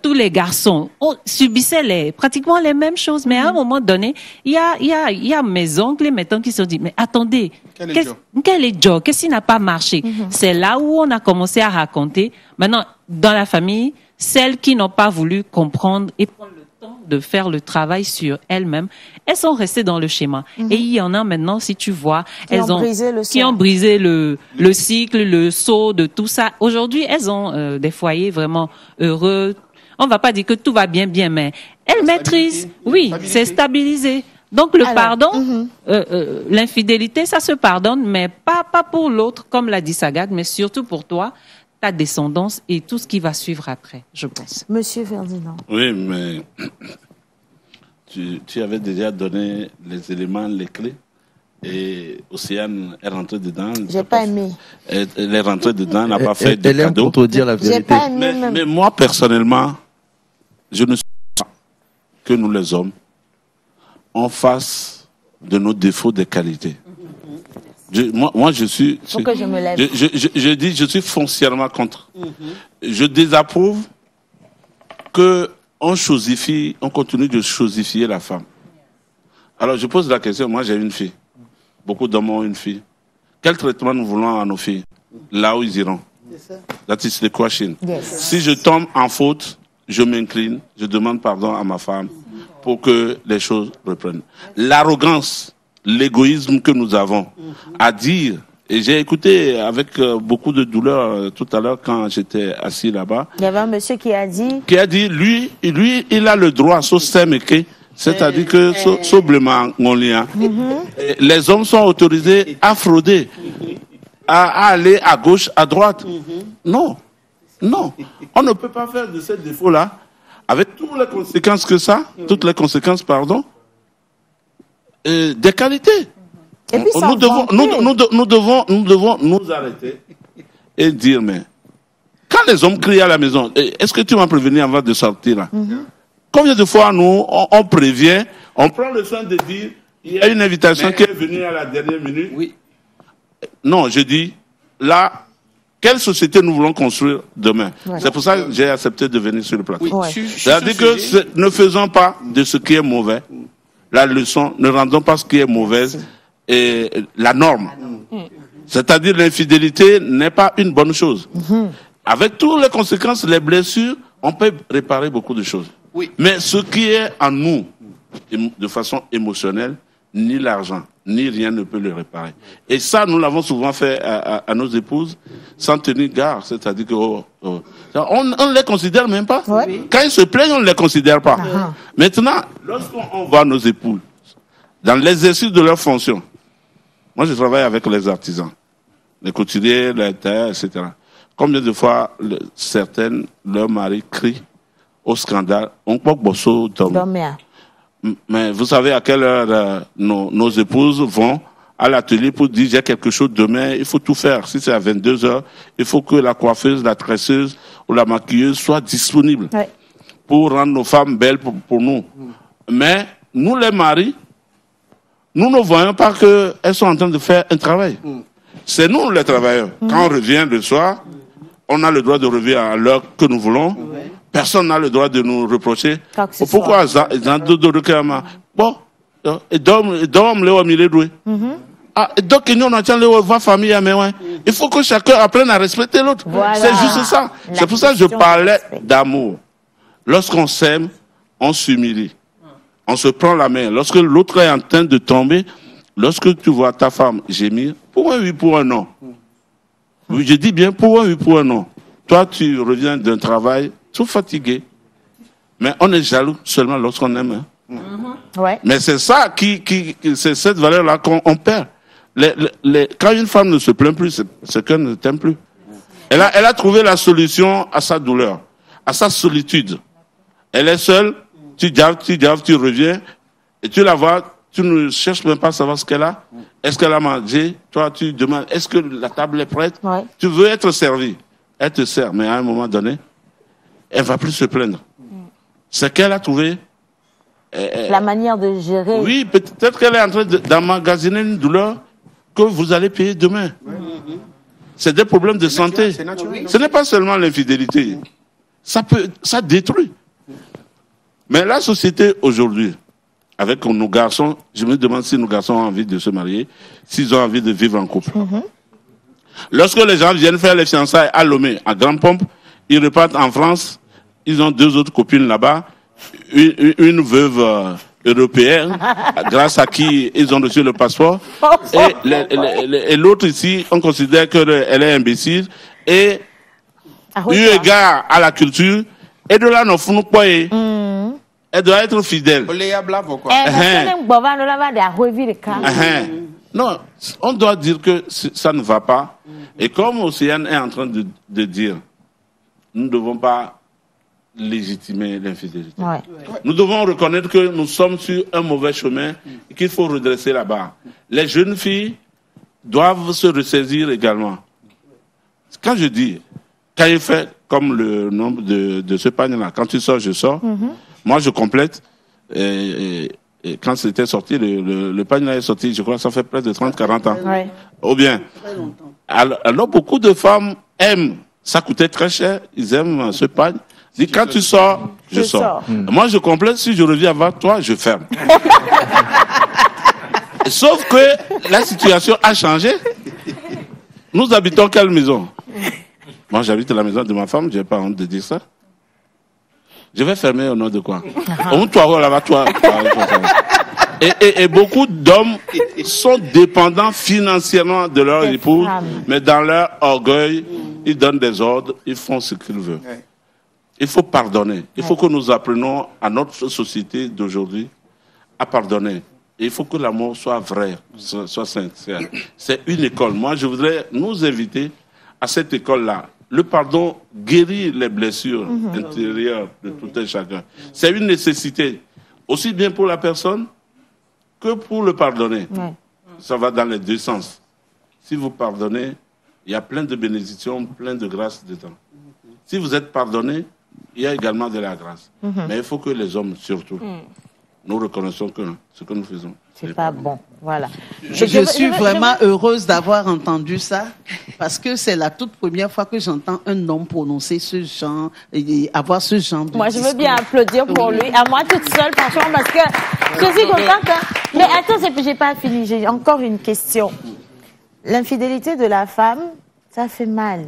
tous les garçons subissaient pratiquement les mêmes choses. Mais à un moment donné, il y a mes oncles et mes tantes qui se sont dit, mais attendez, quel est Joe? Qu'est-ce qui n'a pas marché? C'est là où on a commencé à raconter. Maintenant, dans la famille, celles qui n'ont pas voulu comprendre et prendre le temps de faire le travail sur elles-mêmes, elles sont restées dans le schéma. Et il y en a maintenant, si tu vois, qui ont brisé le cycle, le saut de tout ça. Aujourd'hui, elles ont des foyers vraiment heureux. On va pas dire que tout va bien, mais elles maîtrisent. Oui, c'est stabilisé. Donc le pardon, l'infidélité, ça se pardonne, mais pas pour l'autre, comme l'a dit Sagat, mais surtout pour toi, ta descendance et tout ce qui va suivre après, je pense. Monsieur Ferdinand. Oui, mais tu avais déjà donné les éléments, les clés, et Océane est rentrée dedans. J'ai pas aimé. Elle est rentrée dedans, n'a pas fait de cadeau. Elle aime contredire la vérité. J'ai pas aimé mais moi, personnellement, je ne sais pas que nous, les hommes, on fasse de nos défauts des qualités. Moi, je suis. Faut que je me lève. Je dis, je suis foncièrement contre. Je désapprouve que on continue de chosifier la femme. Alors, je pose la question. Moi, j'ai une fille. Beaucoup d'hommes ont une fille. Quel traitement nous voulons à nos filles? Là où ils iront. That is the question. Yes. Si je tombe en faute, je m'incline, je demande pardon à ma femme pour que les choses reprennent. L'arrogance, l'égoïsme que nous avons à dire, et j'ai écouté avec beaucoup de douleur tout à l'heure quand j'étais assis là-bas. Il y avait un monsieur qui a dit, lui, il a le droit, c'est-à-dire que les hommes sont autorisés à frauder, à aller à gauche, à droite. Non, on ne peut pas faire de ce défaut-là, avec toutes les conséquences que ça, des qualités. Et puis nous devons nous arrêter et dire, mais quand les hommes crient à la maison, est-ce que tu m'as prévenu avant de sortir là? Combien de fois nous, on prévient, on prend le soin de dire, il y a une invitation qui est venue à la dernière minute. Oui. Non, je dis, là, quelle société nous voulons construire demain? C'est pour ça que j'ai accepté de venir sur le plateau. C'est-à-dire que ne faisons pas de ce qui est mauvais la leçon, ne rendons pas ce qui est mauvaise et la norme. C'est-à-dire l'infidélité n'est pas une bonne chose. Avec toutes les conséquences, les blessures, on peut réparer beaucoup de choses. Mais ce qui est en nous, de façon émotionnelle, ni l'argent, ni rien ne peut le réparer. Et ça, nous l'avons souvent fait à nos épouses, sans tenir garde. C'est-à-dire que on ne les considère même pas. Quand ils se plaignent, on ne les considère pas. Maintenant, lorsqu'on voit nos épouses, dans l'exercice de leurs fonctions, moi je travaille avec les artisans, les couturiers, les tailleurs, etc. Combien de fois certaines, leurs maris crient au scandale, on peut bosser d'homme. Mais vous savez à quelle heure nos épouses vont à l'atelier pour dire j'ai quelque chose demain, il faut tout faire. Si c'est à 22h, il faut que la coiffeuse, la tresseuse ou la maquilleuse soit disponible pour rendre nos femmes belles pour nous. Mais nous les maris, nous ne voyons pas qu'elles sont en train de faire un travail. C'est nous les travailleurs. Quand on revient le soir, on a le droit de revenir à l'heure que nous voulons. Personne n'a le droit de nous reprocher. Pourquoi bon, et d'homme le milieu doué. Donc il faut que chacun apprenne à respecter l'autre. C'est juste ça. C'est pour ça que je parlais d'amour. Lorsqu'on s'aime, on s'humilie. On se prend la main. Lorsque l'autre est en train de tomber, lorsque tu vois ta femme gémir, pour un oui, pour un non. Oui, je dis bien pour un oui, pour un non. Toi, tu reviens d'un travail tout fatigué. Mais on est jaloux seulement lorsqu'on aime. Mais c'est ça c'est cette valeur-là qu'on perd. Quand une femme ne se plaint plus, c'est qu'elle ne t'aime plus. Elle a trouvé la solution à sa douleur, à sa solitude. Elle est seule, tu reviens, et tu la vois, tu ne cherches même pas à savoir ce qu'elle a. Est-ce qu'elle a mangé? Toi, tu demandes, est-ce que la table est prête? Tu veux être servi. Elle te sert, mais à un moment donné, elle ne va plus se plaindre. C'est qu'elle a trouvé... la manière de gérer. Oui, peut-être qu'elle est en train d'emmagasiner une douleur que vous allez payer demain. C'est des problèmes de santé. Ce n'est pas seulement l'infidélité. ça détruit. Mais la société aujourd'hui, avec nos garçons, je me demande si nos garçons ont envie de se marier, s'ils ont envie de vivre en couple. Lorsque les gens viennent faire les fiançailles à Lomé, à Grande Pompe, ils repartent en France, ils ont 2 autres copines là-bas, une veuve européenne, grâce à qui ils ont reçu le passeport, et l'autre ici, on considère qu'elle est imbécile, et eu égard à la culture, et de là, elle doit être fidèle. Non, on doit dire que ça ne va pas. Et comme Océane est en train de dire, nous ne devons pas légitimer l'infidélité. Ouais. Nous devons reconnaître que nous sommes sur un mauvais chemin et qu'il faut redresser la barre. Les jeunes filles doivent se ressaisir également. Quand je dis, quand il fait comme le nombre de ce panier-là, quand tu sors, je sors, moi je complète. Et quand c'était sorti, le panier est sorti, je crois que ça fait près de 30-40 ans. Ouais. Ou bien. Alors beaucoup de femmes aiment, ça coûtait très cher, ils aiment ce panier. Dis, quand tu sors, je sors. Moi, je complète, si je reviens avant toi, je ferme. Sauf que la situation a changé. Nous habitons quelle maison? Moi, j'habite la maison de ma femme, je n'ai pas honte de dire ça. Je vais fermer au nom de quoi? Et beaucoup d'hommes sont dépendants financièrement de leur épouse, mais dans leur orgueil, ils donnent des ordres, ils font ce qu'ils veulent. Il faut pardonner. Il faut que nous apprenions à notre société d'aujourd'hui à pardonner. Et il faut que l'amour soit vrai, soit sincère. C'est une école. Moi, je voudrais nous inviter à cette école-là. Le pardon guérit les blessures intérieures de tout un chacun. C'est une nécessité, aussi bien pour la personne que pour le pardonner. Ouais. Ça va dans les deux sens. Si vous pardonnez, il y a plein de bénédictions, plein de grâces dedans. Si vous êtes pardonné, il y a également de la grâce. Mais il faut que les hommes, surtout, nous reconnaissons que ce que nous faisons, c'est pas bon. Voilà. Je suis vraiment heureuse d'avoir entendu ça, parce que c'est la toute première fois que j'entends un homme prononcer ce genre, et avoir ce genre de Moi, discours. Je veux bien applaudir pour lui, à moi toute seule, franchement, parce que je suis contente. Mais attends, j'ai pas fini, j'ai encore une question. L'infidélité de la femme, ça fait mal.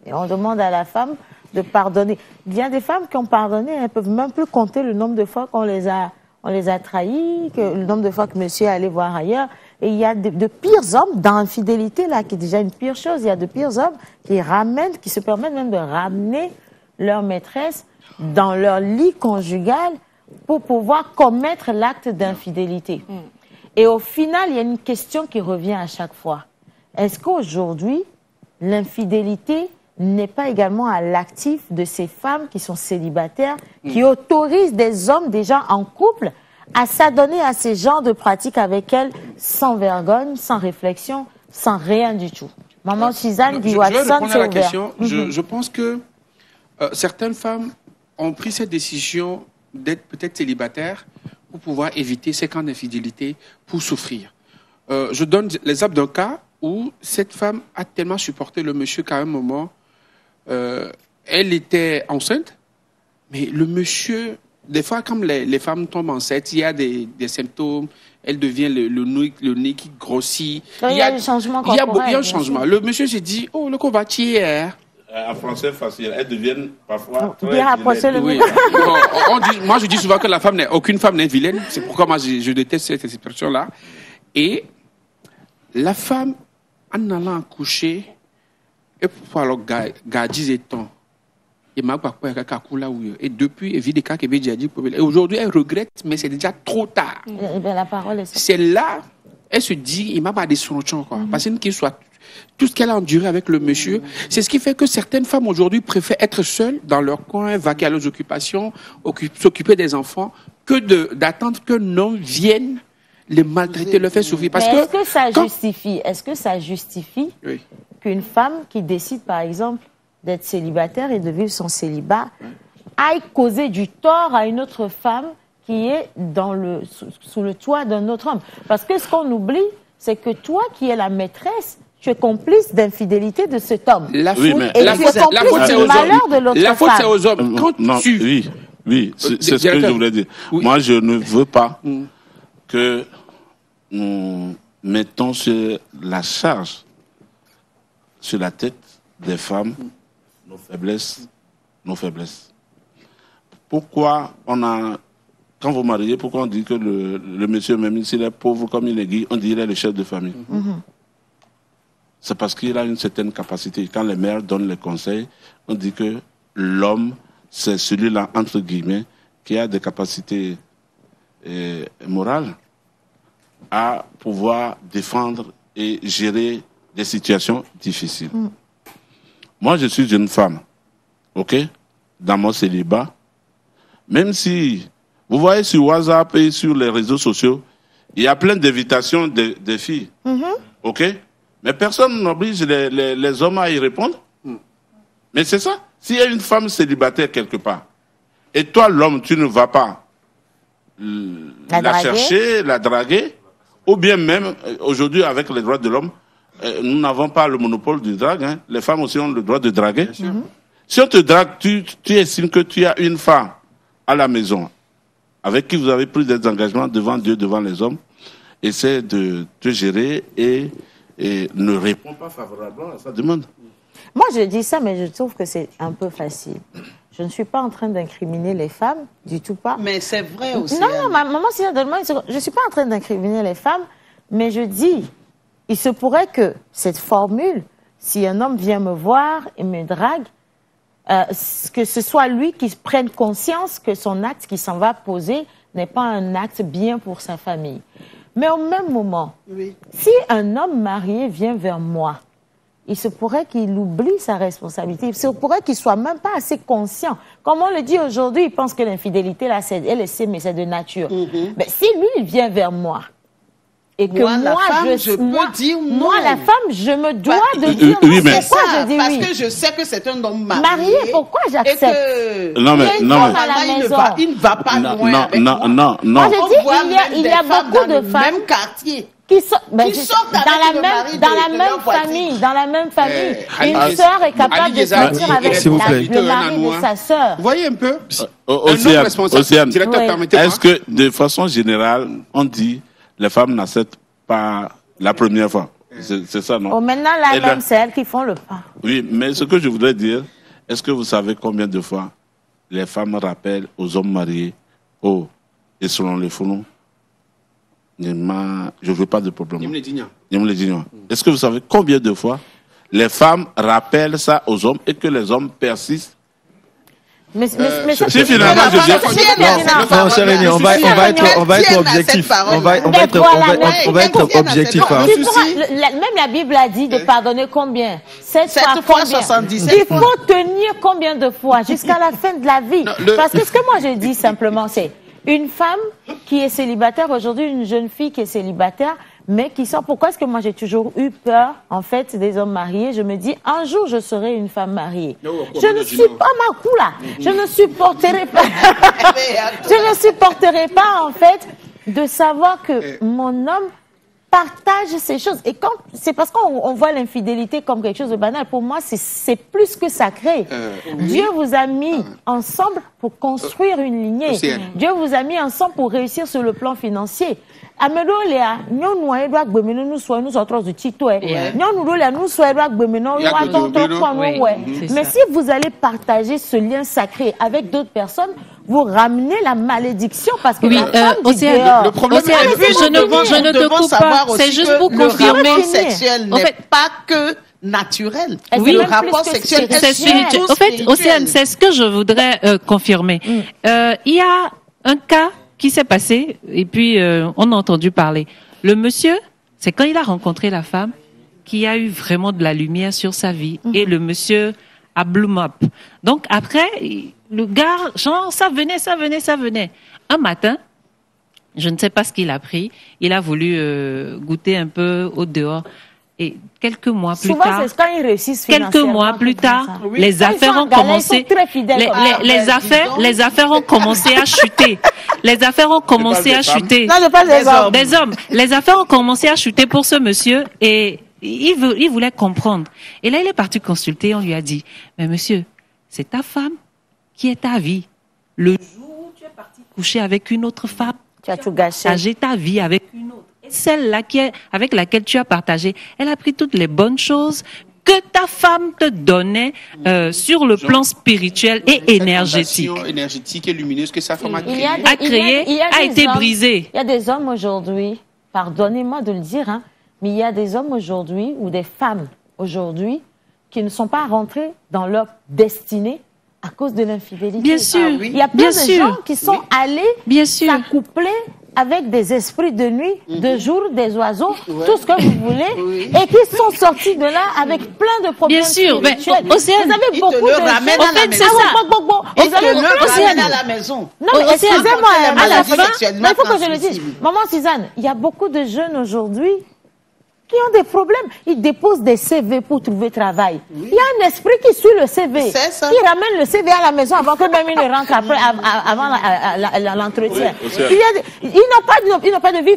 Et on demande à la femme de pardonner. Il y a des femmes qui ont pardonné, elles ne peuvent même plus compter le nombre de fois qu'on les a trahis, le nombre de fois que monsieur est allé voir ailleurs. Et il y a de pires hommes dans l'infidélité, là, qui est déjà une pire chose. Il y a de pires hommes qui se permettent même de ramener leur maîtresse dans leur lit conjugal pour pouvoir commettre l'acte d'infidélité. Et au final, il y a une question qui revient à chaque fois. Est-ce qu'aujourd'hui, l'infidélité n'est pas également à l'actif de ces femmes qui sont célibataires, qui autorisent des hommes déjà en couple à s'adonner à ces genres de pratiques avec elles sans vergogne, sans réflexion, sans rien du tout? Maman Suzanne dit Watson, c'est ouvert. Question. Je pense que certaines femmes ont pris cette décision d'être peut-être célibataires pour pouvoir éviter ces camps d'infidélité, pour souffrir. Je donne l'exemple d'un cas où cette femme a tellement supporté le monsieur qu'à un moment, elle était enceinte, mais le monsieur, des fois, comme les femmes tombent enceintes, il y a des symptômes, elle devient le nez qui grossit. Donc, il y a un changement corporel. Il y a un changement. Le monsieur s'est dit, oh, le coup va tirer. En français facile, elles deviennent parfois très vilaines. Oui. Moi, je dis souvent que aucune femme n'est vilaine. C'est pourquoi moi, je déteste cette expression-là. Et la femme, en allant accoucher, et pour alors garder temps, et depuis et aujourd'hui elle regrette, mais c'est déjà trop tard. La parole est c'est là, elle se dit il m'a pas des solutions quoi, parce qu'il soit tout ce qu'elle a enduré avec le monsieur, c'est ce qui fait que certaines femmes aujourd'hui préfèrent être seules dans leur coin, vaquer à leurs occupations, s'occuper des enfants, que d'attendre qu'un homme vienne les maltraiter, le faire souffrir. Parce est-ce que ça justifie oui. qu'une femme qui décide, par exemple, d'être célibataire et de vivre son célibat, aille causer du tort à une autre femme qui est sous le toit d'un autre homme? Parce que ce qu'on oublie, c'est que toi qui es la maîtresse, tu es complice d'infidélité de cet homme. La faute, et tu es complice du malheur de l'autre femme. La faute, c'est aux hommes. Quand oui, c'est ce que je voulais dire. Oui. Moi, je ne veux pas que nous mettons sur la charge, sur la tête des femmes, nos faiblesses. Pourquoi quand vous mariez, pourquoi on dit que le monsieur, même s'il est pauvre comme il est gay, on dit qu'il est le chef de famille? C'est parce qu'il a une certaine capacité. Quand les mères donnent les conseils, on dit que l'homme, c'est celui-là, entre guillemets, qui a des capacités morales à pouvoir défendre et gérer des situations difficiles. Moi, je suis une femme, ok, dans mon célibat. Même si, vous voyez sur WhatsApp et sur les réseaux sociaux, il y a plein d'invitations des filles, ok. Mais personne n'oblige les hommes à y répondre. Mais c'est ça. S'il y a une femme célibataire quelque part, et toi, l'homme, tu ne vas pas la chercher, la draguer, ou bien même, aujourd'hui, avec les droits de l'homme, nous n'avons pas le monopole du drague. Hein. Les femmes aussi ont le droit de draguer. Si on te drague, tu estimes que tu as une femme à la maison, avec qui vous avez pris des engagements devant Dieu, devant les hommes, essaie de te gérer et ne répond pas favorablement à sa demande. Moi, je dis ça, mais je trouve que c'est un peu facile. Je ne suis pas en train d'incriminer les femmes, du tout pas. Mais c'est vrai aussi. Non, maman, je ne suis pas en train d'incriminer les femmes, mais je dis, il se pourrait que cette formule, si un homme vient me voir et me drague, que ce soit lui qui prenne conscience que son acte qui s'en va poser n'est pas un acte bien pour sa famille. Mais au même moment, si un homme marié vient vers moi, il se pourrait qu'il oublie sa responsabilité. Il se pourrait qu'il soit même pas assez conscient. Comme on le dit aujourd'hui, il pense que l'infidélité, là, elle est mais c'est de nature. Mais si lui, il vient vers moi, et que moi, la femme, je me dois de dire pourquoi je dis parce que je sais que c'est un homme marié. Pourquoi j'accepte? Non, mais il ne va pas loin avec moi. Non. Moi, je dis, il y a beaucoup de femmes même quartier qui sortent dans la même famille. Une sœur est capable de sortir avec le mari de sa sœur. Vous voyez un peu? Océane, est-ce que de façon générale, on dit les femmes n'acceptent pas la première fois? C'est ça, non? Maintenant, même c'est elles qui font le pas. Oui, mais ce que je voudrais dire, est-ce que vous savez combien de fois les femmes rappellent aux hommes mariés, et selon les fourneaux, je ne veux pas de problème. Est-ce que vous savez combien de fois les femmes rappellent ça aux hommes et que les hommes persistent? Mais si finalement je dis non, cher Rémi, on va être objectif. On va être objectif. Même la Bible a dit de pardonner combien? 7 fois 77. Il faut tenir combien de fois jusqu'à la fin de la vie? Parce que ce que moi je dis simplement, c'est une femme qui est célibataire aujourd'hui, une jeune fille qui est célibataire, mais qui sort. Pourquoi est-ce que moi j'ai toujours eu peur, en fait, des hommes mariés? Je me dis, un jour je serai une femme mariée. Je ne suis pas ma coula. Je ne supporterai pas. Je ne supporterai pas, en fait, de savoir que mon homme partage ces choses. Et quand c'est parce qu'on voit l'infidélité comme quelque chose de banal. Pour moi, c'est plus que sacré. Dieu vous a mis ensemble pour construire une lignée. Dieu vous a mis ensemble pour réussir sur le plan financier. Mais si vous allez partager ce lien sacré avec d'autres personnes, vous ramenez la malédiction parce que la femme le problème je ne te coupe pas, c'est juste pour confirmer. Le rapport sexuel n'est pas que naturel. Oui, le rapport sexuel c'est spirituel. En fait, Océane, c'est ce que je voudrais confirmer. Il y a un cas qui s'est passé et puis on a entendu parler. Le monsieur, c'est quand il a rencontré la femme qui a eu vraiment de la lumière sur sa vie et le monsieur a bloom up. Donc après, le gars, genre, ça venait. Un matin, je ne sais pas ce qu'il a pris, il a voulu goûter un peu au dehors. Et quelques mois plus tard, les affaires ont commencé. Les affaires ont commencé à chuter. Les affaires ont commencé à chuter. Non, je parle des hommes. Des hommes. Les affaires ont commencé à chuter pour ce monsieur et il voulait comprendre. Et là, il est parti consulter. On lui a dit, mais monsieur, c'est ta femme qui est ta vie. Le jour où tu es parti coucher avec une autre femme, tu as tout gâché. Partagé ta vie avec une autre. Et celle-là avec laquelle tu as partagé, elle a pris toutes les bonnes choses que ta femme te donnait sur le plan spirituel et énergétique. Énergétique et lumineuse que sa femme a créée. A été brisée. Il y a des hommes aujourd'hui, pardonnez-moi de le dire, hein, mais il y a des hommes aujourd'hui ou des femmes aujourd'hui qui ne sont pas rentrés dans leur destinée à cause de l'infidélité. Bien sûr. Ah, oui. Il y a plein de gens qui sont allés s'accoupler avec des esprits de nuit, de jour, des oiseaux, tout ce que vous voulez, et qui sont sortis de là avec plein de problèmes spirituels. Vous avez beaucoup de ramènent à la maison. Ils te le ramènent à la maison. Non, mais excusez-moi, à la fin, il faut que je le dise. Maman Suzanne, il y a beaucoup de jeunes aujourd'hui qui ont des problèmes. Ils déposent des CV pour trouver travail. Oui. Il y a un esprit qui suit le CV. Qui ramène le CV à la maison avant que même il ne rentre après, avant l'entretien. Oui, ils n'ont pas de vie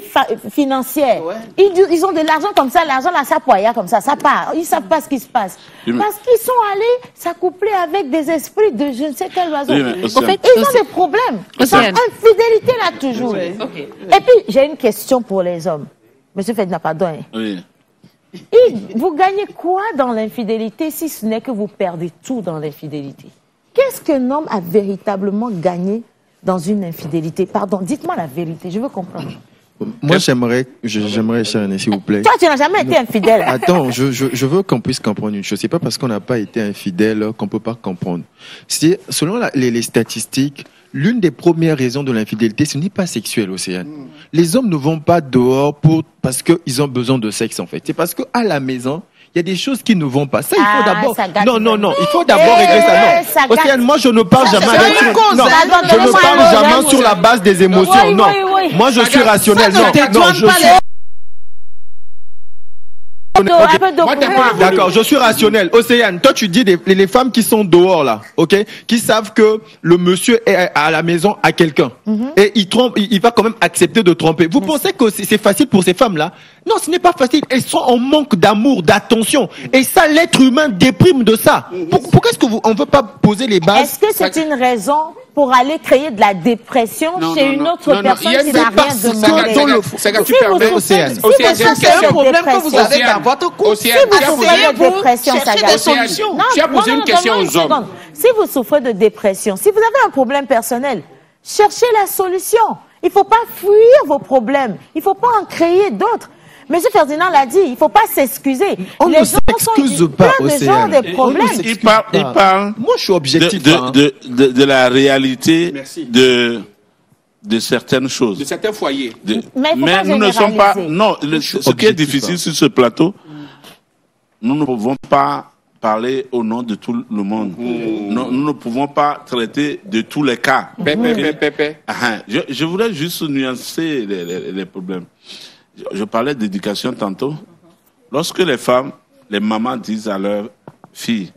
financière. Ouais. Ils ont de l'argent comme ça, l'argent là, ça poya comme ça part. Ils ne savent pas ce qui se passe. Parce qu'ils sont allés s'accoupler avec des esprits de je ne sais quel oiseau. En fait, ils ont des problèmes. Infidélité là toujours. Oui. Okay. Et puis, j'ai une question pour les hommes. Monsieur Fed n'a pas donné. Oui. Vous gagnez quoi dans l'infidélité si ce n'est que vous perdez tout dans l'infidélité? Qu'est-ce qu'un homme a véritablement gagné dans une infidélité? Pardon, dites-moi la vérité, je veux comprendre. Moi, j'aimerais, cher René, s'il vous plaît. Toi, tu n'as jamais été infidèle. Attends, je veux qu'on puisse comprendre une chose. C'est pas parce qu'on n'a pas été infidèle qu'on peut pas comprendre. C'est, selon les statistiques, l'une des premières raisons de l'infidélité, ce n'est pas sexuel, Océane. Les hommes ne vont pas dehors parce qu'ils ont besoin de sexe, en fait. C'est parce qu'à la maison, il y a des choses qui ne vont pas. Ça, il faut d'abord... Non, il faut d'abord régler ça. Non. Océane, moi, je ne parle jamais avec... Non, je ne parle jamais sur la base des émotions. Non. Moi, je suis rationnel. Non, je suis... D'accord, je suis rationnel. Océane, toi tu dis les femmes qui sont dehors là, ok, qui savent que le monsieur est à la maison à quelqu'un et il va quand même accepter de tromper. Vous pensez que c'est facile pour ces femmes là? Non, ce n'est pas facile. Elles sont en manque d'amour, d'attention, et ça, l'être humain déprime de ça. Pourquoi est-ce qu'on ne veut pas poser les bases? Est-ce que c'est une raison pour aller créer de la dépression chez une autre personne qui n'a rien demandé? C'est que tu permets, Océane. C'est un problème que vous avez dans votre couple. Si vous souffrez de dépression, cherchez des solutions. Tu as posé une question aux hommes. Si vous souffrez de dépression, si vous avez un problème personnel, cherchez la solution. Il ne faut pas fuir vos problèmes. Il ne faut pas en créer d'autres. Monsieur Ferdinand l'a dit, il ne faut pas s'excuser. On ne s'excuse pas, Océane. Des problèmes. Il parle. Moi, je suis objectif. De la réalité de certaines choses. De certains foyers. Mais nous ne sommes pas... Non, ce qui est difficile sur ce plateau, nous ne pouvons pas parler au nom de tout le monde. Nous ne pouvons pas traiter de tous les cas. Je voudrais juste nuancer les problèmes. Je parlais d'éducation tantôt. Lorsque les femmes, les mamans disent à leurs filles,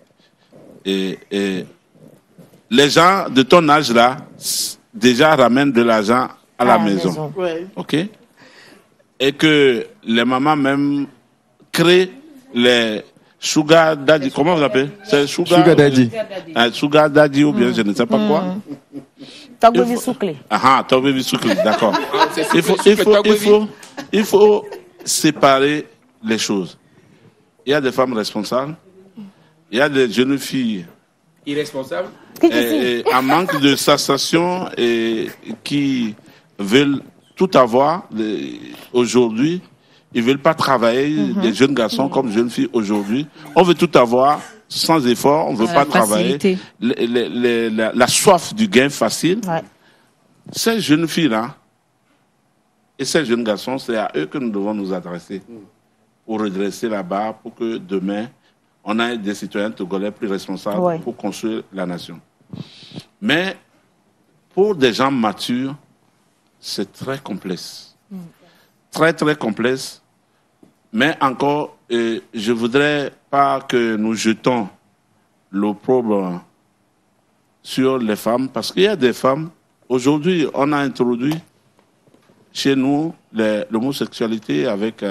et les gens de ton âge là, déjà ramènent de l'argent à la maison. Ouais. Ok? Et que les mamans même créent les sugar daddy. Comment vous appelez? C'est sugar daddy. Sugar daddy ou bien je ne sais pas quoi. Togovi Soukle. Togovi Soukle, d'accord. Il faut séparer les choses. Il y a des femmes responsables, il y a des jeunes filles irresponsables, en manque de sensation et qui veulent tout avoir aujourd'hui. Ils ne veulent pas travailler, des jeunes garçons comme jeunes filles aujourd'hui. On veut tout avoir sans effort, on ne veut pas travailler. La soif du gain facile. Ouais. Ces jeunes filles-là et ces jeunes garçons, c'est à eux que nous devons nous adresser pour redresser la barre, pour que demain, on ait des citoyens togolais plus responsables pour construire la nation. Mais pour des gens matures, c'est très complexe. Très, très complexe. Mais encore, je ne voudrais pas que nous jetons l'opprobre sur les femmes, parce qu'il y a des femmes, aujourd'hui, on a introduit chez nous l'homosexualité avec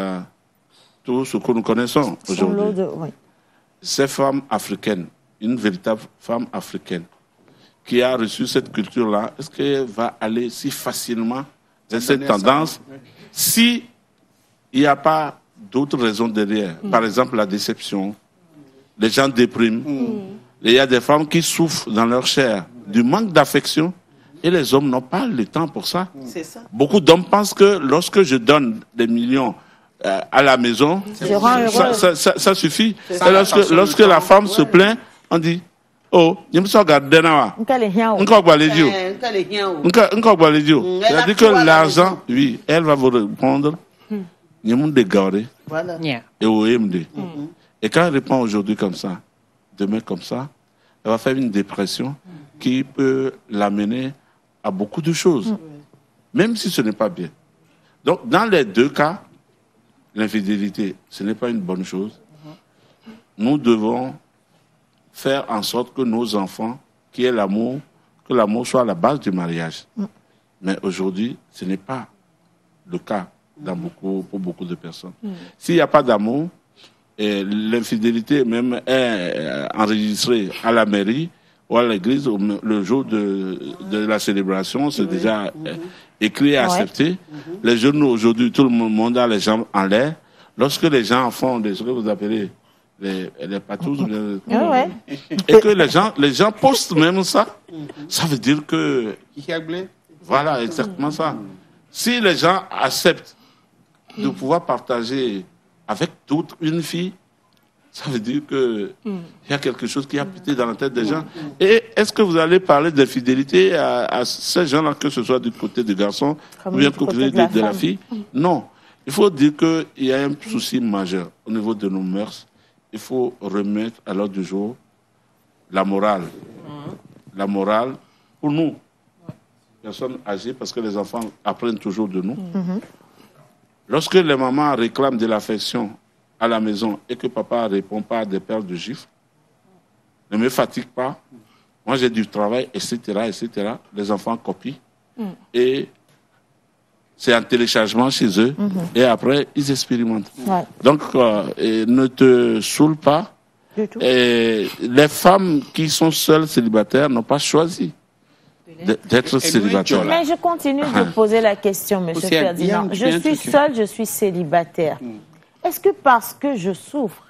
tout ce que nous connaissons aujourd'hui. Oui. Ces femmes africaines, une véritable femme africaine, qui a reçu cette culture-là, est-ce qu'elle va aller si facilement dans cette tendance si il n'y a pas d'autres raisons derrière? Par exemple, la déception, les gens dépriment. Il y a des femmes qui souffrent dans leur chair du manque d'affection et les hommes n'ont pas le temps pour ça. Ça. Beaucoup d'hommes pensent que lorsque je donne des millions à la maison, ça suffit. Et lorsque la femme se plaint, on dit oh, je me suis regardé là. C'est-à-dire que l'argent, oui, elle va vous répondre. Voilà. Et quand elle répond aujourd'hui comme ça, demain comme ça, elle va faire une dépression qui peut l'amener à beaucoup de choses, même si ce n'est pas bien. Donc, dans les deux cas, l'infidélité, ce n'est pas une bonne chose. Nous devons faire en sorte que nos enfants, qui aient l'amour, que l'amour soit à la base du mariage. Mais aujourd'hui, ce n'est pas le cas pour beaucoup de personnes. S'il n'y a pas d'amour, et l'infidélité même est enregistrée à la mairie ou à l'église le jour de la célébration, c'est déjà écrit et accepté. Les jeunes aujourd'hui, tout le monde a les jambes en l'air. Lorsque les gens font ce que vous appelez les patous, et que les gens postent même ça, ça veut dire que... Voilà, exactement ça. Si les gens acceptent de pouvoir partager avec toute une fille, ça veut dire qu'il y a quelque chose qui a pété dans la tête des gens. Et est-ce que vous allez parler d'infidélité à ces gens-là, que ce soit du côté du garçon ou bien du côté de la fille? Non. Il faut dire qu'il y a un souci majeur au niveau de nos mœurs. Il faut remettre à l'ordre du jour la morale. La morale pour nous, personnes âgées, parce que les enfants apprennent toujours de nous. Lorsque les mamans réclament de l'affection à la maison et que papa ne répond pas à des perles de gifles, ne me fatigue pas. Moi, j'ai du travail, etc., etc. Les enfants copient. Et c'est un téléchargement chez eux. Et après, ils expérimentent. Donc, ne te saoule pas. Et les femmes qui sont seules célibataires n'ont pas choisi d'être célibataire. Mais je continue de poser la question, M. Ferdinand. Je suis seule, je suis célibataire. Est-ce que parce que je souffre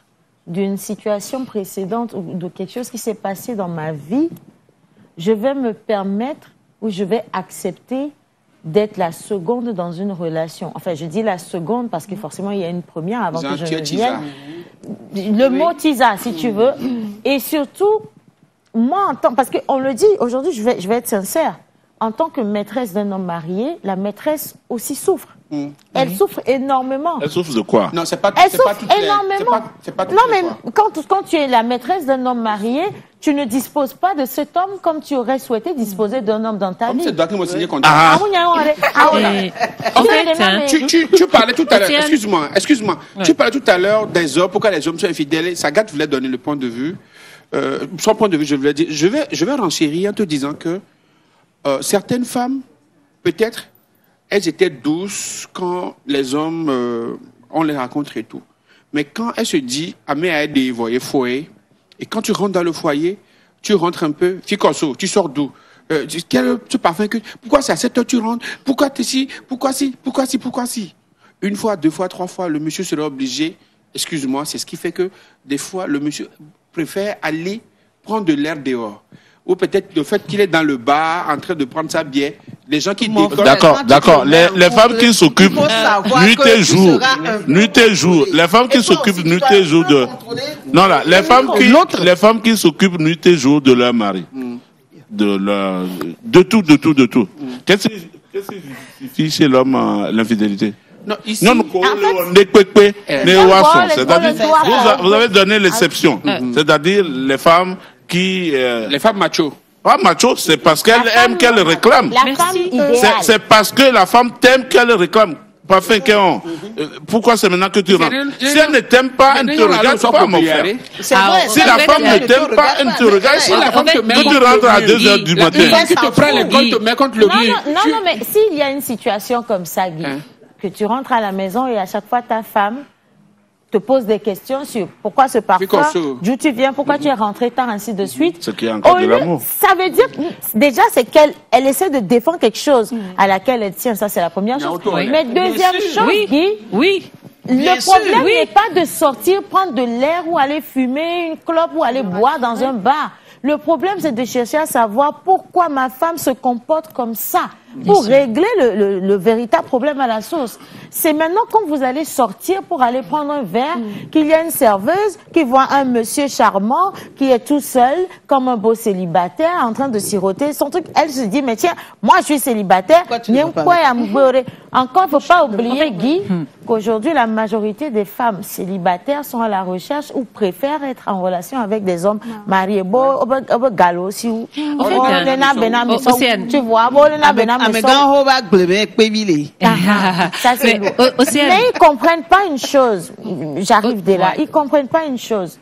d'une situation précédente ou de quelque chose qui s'est passé dans ma vie, je vais me permettre ou je vais accepter d'être la seconde dans une relation? Enfin, je dis la seconde parce que forcément, il y a une première avant que je ne vienne. Le mot tisa, si tu veux. Et surtout... moi, parce qu'on le dit, aujourd'hui, je vais être sincère. En tant que maîtresse d'un homme marié, la maîtresse aussi souffre. Elle souffre énormément. Elle souffre de quoi? Non, c'est pas elle souffre énormément. Non, mais quand tu es la maîtresse d'un homme marié, tu ne disposes pas de cet homme comme tu aurais souhaité disposer d'un homme dans ta vie. C'est toi qui m'as signé contre. Tu parlais tout à l'heure, excuse-moi. Tu parlais tout à l'heure des hommes, pourquoi les hommes sont infidèles. Sagat voulait donner le point de vue. Son point de vue, je voulais dire, je vais renchérir en te disant que certaines femmes, peut-être, elles étaient douces quand les hommes, on les rencontre et tout. Mais quand elle se dit, Amé a des foyer, et quand tu rentres dans le foyer, tu rentres un peu, Ficoso, tu sors d'où? Quel ce parfum que... Pourquoi c'est à 7 heures tu rentres? Pourquoi t'es si? Pourquoi si? Une fois, deux fois, trois fois, le monsieur serait obligé, excuse-moi, c'est ce qui fait que des fois, le monsieur préfère aller prendre de l'air dehors. Ou peut-être le fait qu'il est dans le bar en train de prendre sa bière. Les gens qui décollent. D'accord. Les femmes qui s'occupent nuit et jour. Les femmes qui s'occupent nuit et jour de... Non, là, les femmes qui s'occupent nuit et jour de leur mari. De tout. Qu'est-ce qui justifie chez l'homme l'infidélité? Non, ici, c'est-à-dire, vous avez donné l'exception. C'est-à-dire les femmes qui... les femmes machos. Pas macho, c'est parce qu'elle aime qu'elle réclame. C'est parce que la femme t'aime qu'elle réclame. Parfait, pourquoi c'est maintenant que tu rentres? Si elle ne t'aime pas, elle ne te regarde pas, mon frère. Si la femme ne t'aime pas, elle ne te regarde pas. Que tu rentres à 2h du matin. Tu te prends les comptes, te mets contre le mur. Non, mais s'il y a une situation comme ça, Guy, que tu rentres à la maison et à chaque fois ta femme te pose des questions sur pourquoi ce parfum, d'où tu viens, pourquoi tu es rentré tard, ainsi de suite. Ce qui est encore de l'amour. Ça veut dire, déjà, c'est qu'elle essaie de défendre quelque chose à laquelle elle tient. Ça, c'est la première chose. Mais deuxième chose, Guy, le problème n'est pas de sortir, prendre de l'air ou aller fumer une clope ou aller boire dans un bar. Le problème, c'est de chercher à savoir pourquoi ma femme se comporte comme ça, pour régler le véritable problème à la source. C'est maintenant quand vous allez sortir pour aller prendre un verre, qu'il y a une serveuse qui voit un monsieur charmant qui est tout seul, comme un beau célibataire, en train de siroter son truc. Elle se dit, mais tiens, moi je suis célibataire. Encore, il ne faut pas oublier, Guy, qu'aujourd'hui, la majorité des femmes célibataires sont à la recherche ou préfèrent être en relation avec des hommes mariés. Tu vois, ça c'est lourd. Mais ils comprennent pas une chose. J'arrive de là. Ils comprennent pas une chose.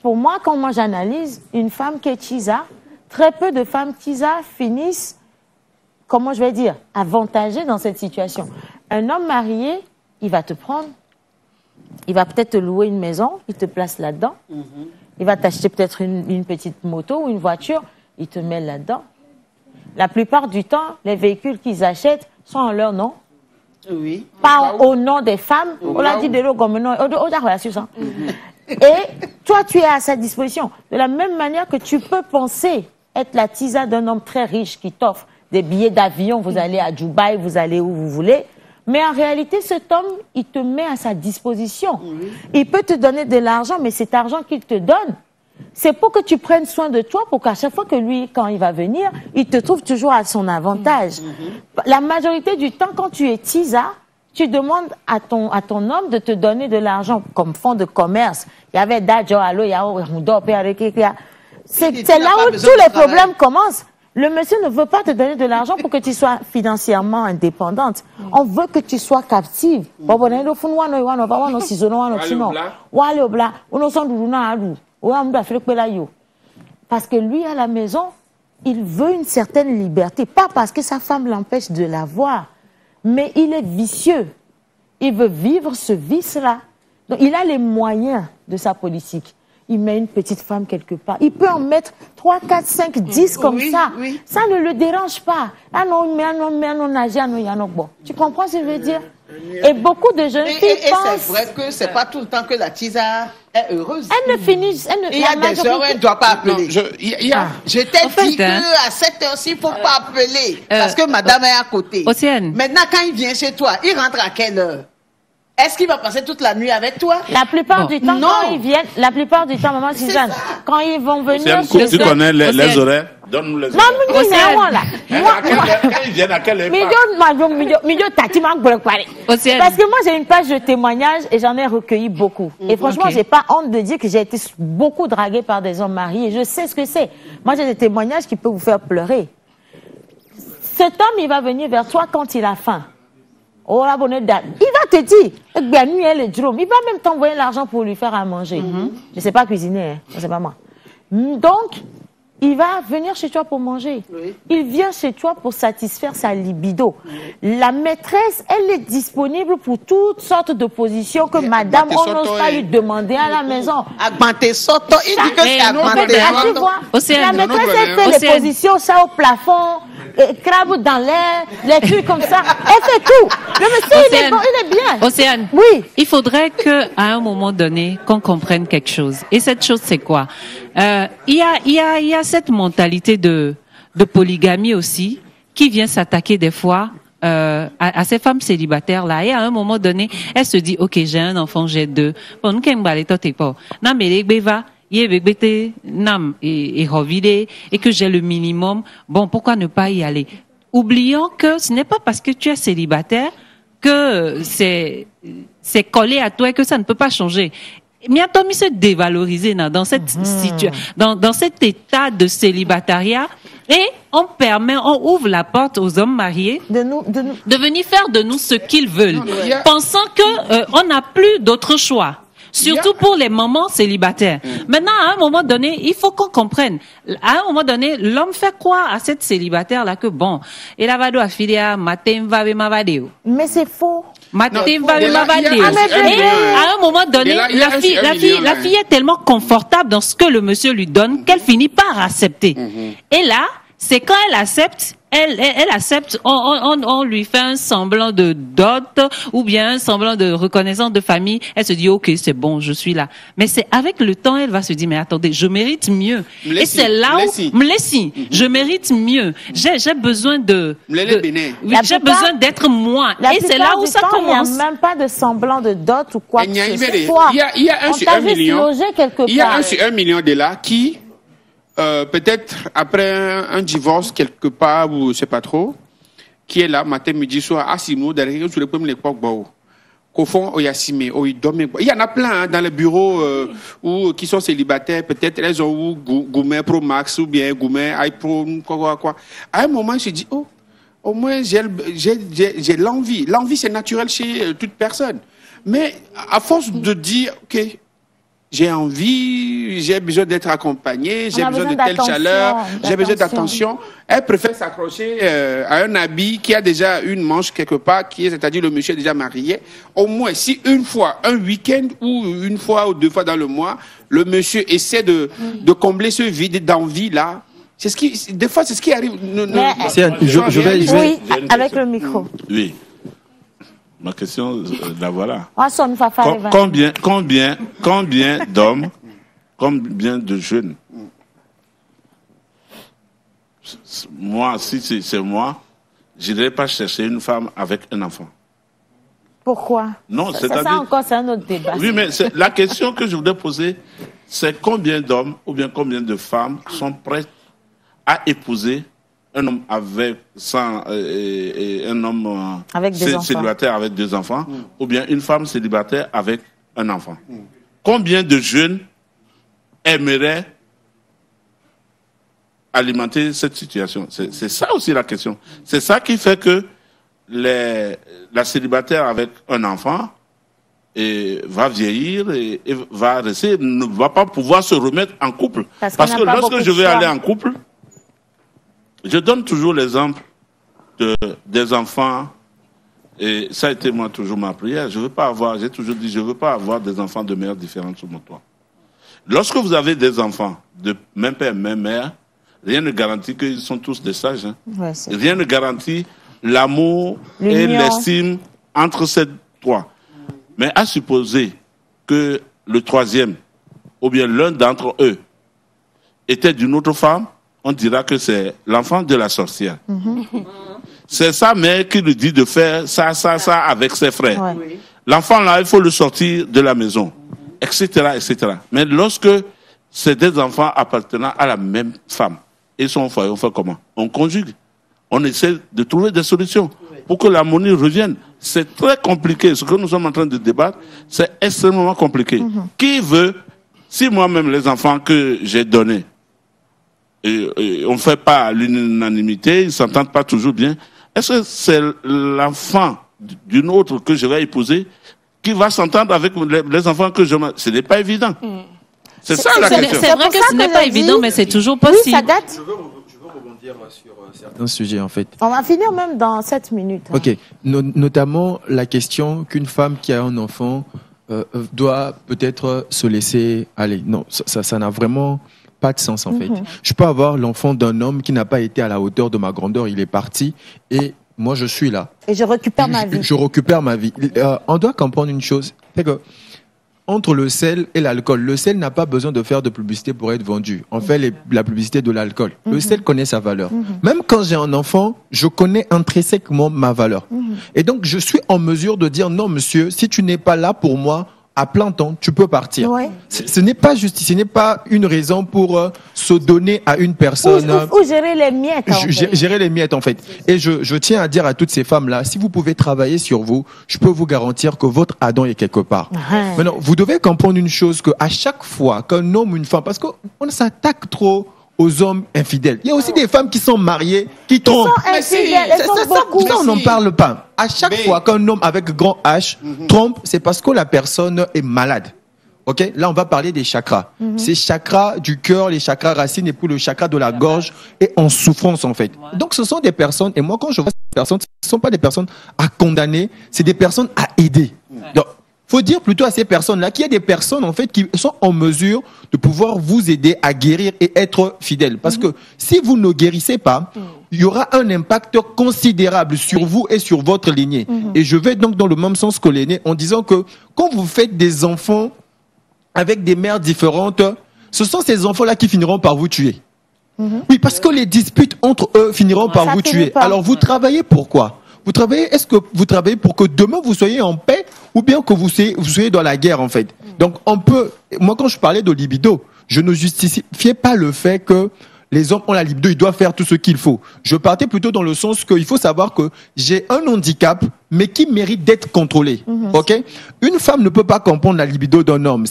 Pour moi, quand moi j'analyse une femme qui est tisa, très peu de femmes tisa finissent, comment je vais dire, avantagées dans cette situation. Un homme marié, il va te prendre, il va peut-être te louer une maison, il te place là-dedans. Il va t'acheter peut-être une petite moto ou une voiture, il te met là-dedans. La plupart du temps, les véhicules qu'ils achètent sont en leur nom. Oui. Pas au nom des femmes. On l'a dit de l'eau comme non. Et toi, tu es à sa disposition. De la même manière que tu peux penser être la tisa d'un homme très riche qui t'offre des billets d'avion, vous allez à Dubaï, vous allez où vous voulez. Mais en réalité, cet homme, il te met à sa disposition. Il peut te donner de l'argent, mais cet argent qu'il te donne, c'est pour que tu prennes soin de toi, pour qu'à chaque fois que lui, quand il va venir, il te trouve toujours à son avantage. La majorité du temps, quand tu es tisa, tu demandes à ton homme de te donner de l'argent comme fonds de commerce. Il y avait c'est là où tous les problèmes commencent. Le monsieur ne veut pas te donner de l'argent pour que tu sois financièrement indépendante. On veut que tu sois captive. Parce que lui, à la maison, il veut une certaine liberté. Pas parce que sa femme l'empêche de l'avoir, mais il est vicieux. Il veut vivre ce vice-là. Donc, il a les moyens de sa politique. Il met une petite femme quelque part. Il peut en mettre 3, 4, 5, 10 comme ça. Ça ne le dérange pas. Tu comprends ce que je veux dire? Et beaucoup de jeunes filles pensent... c'est vrai que c'est pas tout le temps que la tisa est heureuse. Elle ne finit... Il y a des heures où elle ne doit pas appeler. Je t'ai dit qu'à cette heure-ci, il ne faut pas appeler. Parce que madame est à côté. Maintenant, quand il vient chez toi, il rentre à quelle heure? Est-ce qu'il va passer toute la nuit avec toi? La plupart du temps, quand ils viennent, la plupart du temps, maman Suzanne, quand ils vont venir... Tu connais les horaires? Donne-nous les horaires. Quand ils viennent à quelle heure? Parce que moi, j'ai une page de témoignages et j'en ai recueilli beaucoup. Et franchement, j'ai pas honte de dire que j'ai été beaucoup draguée par des hommes mariés. Je sais ce que c'est. Moi, j'ai des témoignages qui peuvent vous faire pleurer. Cet homme, il va venir vers toi quand il a faim. Il va te dire, il va même t'envoyer l'argent pour lui faire à manger. Je ne sais pas cuisiner, hein. C'est pas moi. Donc, il va venir chez toi pour manger. Il vient chez toi pour satisfaire sa libido. La maîtresse, elle est disponible pour toutes sortes de positions que madame, on n'ose pas lui demander à la maison. Il dit que c'est la maîtresse, elle fait les positions, ça au plafond, crabe dans l'air, les trucs comme ça. Elle fait tout. Le monsieur, il est bon, il est bien. Océane, il faudrait qu'à un moment donné, qu'on comprenne quelque chose. Et cette chose, c'est quoi? Il y a cette mentalité de polygamie aussi qui vient s'attaquer des fois à ces femmes célibataires là, et à un moment donné elle se dit ok, j'ai un enfant, j'ai deux, bon et que j'ai le minimum, bon pourquoi ne pas y aller, oubliant que ce n'est pas parce que tu es célibataire que c'est collé à toi et que ça ne peut pas changer. Miatomi se dévaloriser dans cette situation, dans cet état de célibatariat, et on ouvre la porte aux hommes mariés de venir faire de nous ce qu'ils veulent, pensant que on n'a plus d'autre choix. Surtout pour les mamans célibataires. Maintenant, à un moment donné, il faut qu'on comprenne. À un moment donné, l'homme fait quoi à cette célibataire-là que bon, il va affilier matin va. Mais c'est faux. Mathilde va dire. À un moment donné, la fille est tellement confortable dans ce que le monsieur lui donne qu'elle finit par accepter. Et là, c'est quand elle accepte, elle accepte, on lui fait un semblant de dot ou bien un semblant de reconnaissance de famille. Elle se dit, ok, c'est bon, je suis là. Mais c'est avec le temps, elle va se dire, mais attendez, je mérite mieux. Et c'est là où, je mérite mieux. J'ai besoin j'ai besoin d'être moi. Et c'est là où ça commence. Il n'y a même pas de semblant de dot ou quoi que ce soit. Il y a un sur 1 million. Il y a un sur 1 million de là qui, peut-être après un divorce quelque part ou je sais pas trop, qui est là matin, midi, soir, assis derrière sur le premier époque, qu'au fond, il y a simé, il dorment. Il y en a plein dans les bureaux qui sont célibataires, peut-être elles ont Goumet Pro Max ou bien Goumet iPro, quoi. À un moment, je dis, au moins j'ai l'envie. L'envie, c'est naturel chez toute personne. Mais à force de dire, ok, j'ai envie, j'ai besoin d'être accompagné, j'ai besoin de telle chaleur, j'ai besoin d'attention. Elle préfère s'accrocher à un habit qui a déjà une manche quelque part, c'est-à-dire le monsieur est déjà marié. Au moins, si une fois, un week-end ou une fois ou 2 fois dans le mois, le monsieur essaie de combler ce vide d'envie là. Des fois, c'est ce qui arrive. Je vais avec le micro. Oui. Ma question, la voilà. Combien d'hommes, combien de jeunes? Moi, si c'est moi, je n'irai pas chercher une femme avec un enfant. Pourquoi? Non, c'est ça encore, c'est un autre débat. Oui, mais la question que je voudrais poser, c'est combien d'hommes ou bien combien de femmes sont prêtes à épouser un homme avec célibataire avec 2 enfants, ou bien une femme célibataire avec un enfant. Combien de jeunes aimeraient alimenter cette situation? C'est ça aussi la question. C'est ça qui fait que la célibataire avec un enfant va vieillir et va rester, ne va pas pouvoir se remettre en couple. Parce que lorsque je vais aller en couple, je donne toujours l'exemple des enfants, et ça a été moi toujours ma prière. J'ai toujours dit, je ne veux pas avoir des enfants de mères différentes sur mon toit. Lorsque vous avez des enfants de même père, même mère, rien ne garantit qu'ils sont tous des sages. Ouais, rien ne garantit l'amour et l'estime entre ces 3. Mais à supposer que le 3e, ou bien l'un d'entre eux, était d'une autre femme, on dira que c'est l'enfant de la sorcière. C'est sa mère qui lui dit de faire ça avec ses frères. Ouais. L'enfant là, il faut le sortir de la maison, etc., etc. Mais lorsque c'est des enfants appartenant à la même femme et son foyer, on fait comment? On conjugue. On essaie de trouver des solutions pour que l'harmonie revienne. C'est très compliqué. Ce que nous sommes en train de débattre, c'est extrêmement compliqué. Qui veut, si moi-même les enfants que j'ai donnés, et on ne fait pas l'unanimité, ils ne s'entendent pas toujours bien. Est-ce que c'est l'enfant d'une autre que je vais épouser qui va s'entendre avec les enfants que je... Ce n'est pas évident. C'est ça la question. C'est vrai que ce n'est pas évident, mais c'est toujours possible. Oui, ça date. Je veux rebondir sur certains sujets, en fait. On va finir même dans 7 minutes. Ok. Notamment la question qu'une femme qui a un enfant doit peut-être se laisser aller. Non, ça n'a vraiment pas de sens, en fait. Je peux avoir l'enfant d'un homme qui n'a pas été à la hauteur de ma grandeur, il est parti, et moi je suis là. Et je récupère ma vie. Je récupère ma vie. On doit comprendre une chose, c'est que entre le sel et l'alcool, le sel n'a pas besoin de faire de publicité pour être vendu. On fait la publicité de l'alcool. Le sel connaît sa valeur. Même quand j'ai un enfant, je connais intrinsèquement ma valeur. Et donc, je suis en mesure de dire, non, monsieur, si tu n'es pas là pour moi, à plein temps, tu peux partir. Ouais. Ce n'est pas justice, ce n'est pas une raison pour se donner à une personne. Ou gérer les miettes. Gérer les miettes, en fait. Et je tiens à dire à toutes ces femmes-là, si vous pouvez travailler sur vous, je peux vous garantir que votre Adam est quelque part. Maintenant, vous devez comprendre une chose, qu'à chaque fois qu'un homme ou une femme, parce qu'on s'attaque trop aux hommes infidèles. Il y a aussi des femmes qui sont mariées, qui trompent. Ça, on n'en parle pas. À chaque fois qu'un homme avec grand H trompe, c'est parce que la personne est malade. Ok, là on va parler des chakras. Ces chakras du cœur, les chakras racines et puis le chakra de la gorge est en souffrance en fait. Donc ce sont des personnes, et moi quand je vois ces personnes, ce ne sont pas des personnes à condamner, c'est des personnes à aider. Donc, faut dire plutôt à ces personnes-là qu'il y a des personnes en fait qui sont en mesure de pouvoir vous aider à guérir et être fidèles. Parce que si vous ne guérissez pas, il y aura un impact considérable sur vous et sur votre lignée. Et je vais donc dans le même sens que l'aîné en disant que quand vous faites des enfants avec des mères différentes, ce sont ces enfants-là qui finiront par vous tuer. Oui, parce que les disputes entre eux finiront par vous tuer. Alors vous travaillez pourquoi? Vous travaillez, est-ce que vous travaillez pour que demain vous soyez en paix ou bien que vous soyez dans la guerre en fait? Donc on peut, moi quand je parlais de libido, je ne justifiais pas le fait que les hommes ont la libido, ils doivent faire tout ce qu'il faut. Je partais plutôt dans le sens qu'il faut savoir que j'ai un handicap, mais qui mérite d'être contrôlé. Ok? Une femme ne peut pas comprendre la libido d'un homme.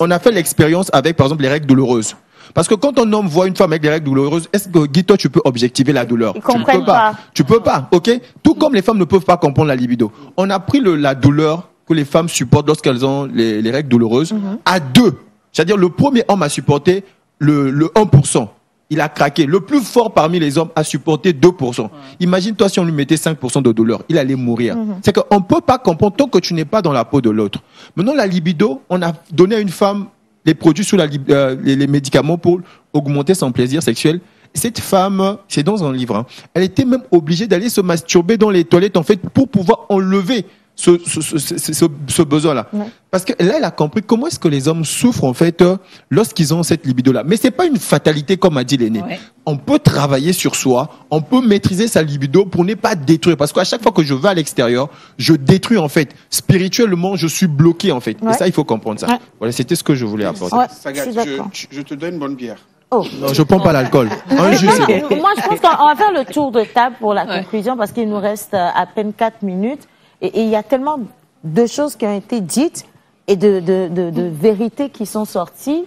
On a fait l'expérience avec, par exemple, les règles douloureuses. Parce que quand un homme voit une femme avec des règles douloureuses, est-ce que, Guy, toi, tu peux objectiver la douleur? Tu ne peux pas. Tu peux pas, ok? Tout comme les femmes ne peuvent pas comprendre la libido. On a pris la douleur que les femmes supportent lorsqu'elles ont les règles douloureuses à 2. C'est-à-dire, le premier homme a supporté le 1%. Il a craqué. Le plus fort parmi les hommes a supporté 2%. Imagine-toi si on lui mettait 5% de douleur. Il allait mourir. C'est qu'on ne peut pas comprendre tant que tu n'es pas dans la peau de l'autre. Maintenant, la libido, on a donné à une femme les produits sous les médicaments pour augmenter son plaisir sexuel. Cette femme, c'est dans un livre, elle était même obligée d'aller se masturber dans les toilettes en fait pour pouvoir enlever ce besoin-là. Parce que là, elle a compris comment est-ce que les hommes souffrent en fait lorsqu'ils ont cette libido-là. Mais c'est pas une fatalité comme a dit l'aîné. On peut travailler sur soi, on peut maîtriser sa libido pour ne pas détruire. Parce qu'à chaque fois que je vais à l'extérieur, je détruis en fait. Spirituellement, je suis bloqué en fait. Et ça, il faut comprendre ça. Voilà, c'était ce que je voulais apporter. Saga, je te donne une bonne bière. Oh. Non, je prends pas l'alcool. Moi, je pense qu'on va faire le tour de table pour la conclusion parce qu'il nous reste à peine 4 minutes. Et il y a tellement de choses qui ont été dites et de vérités qui sont sorties.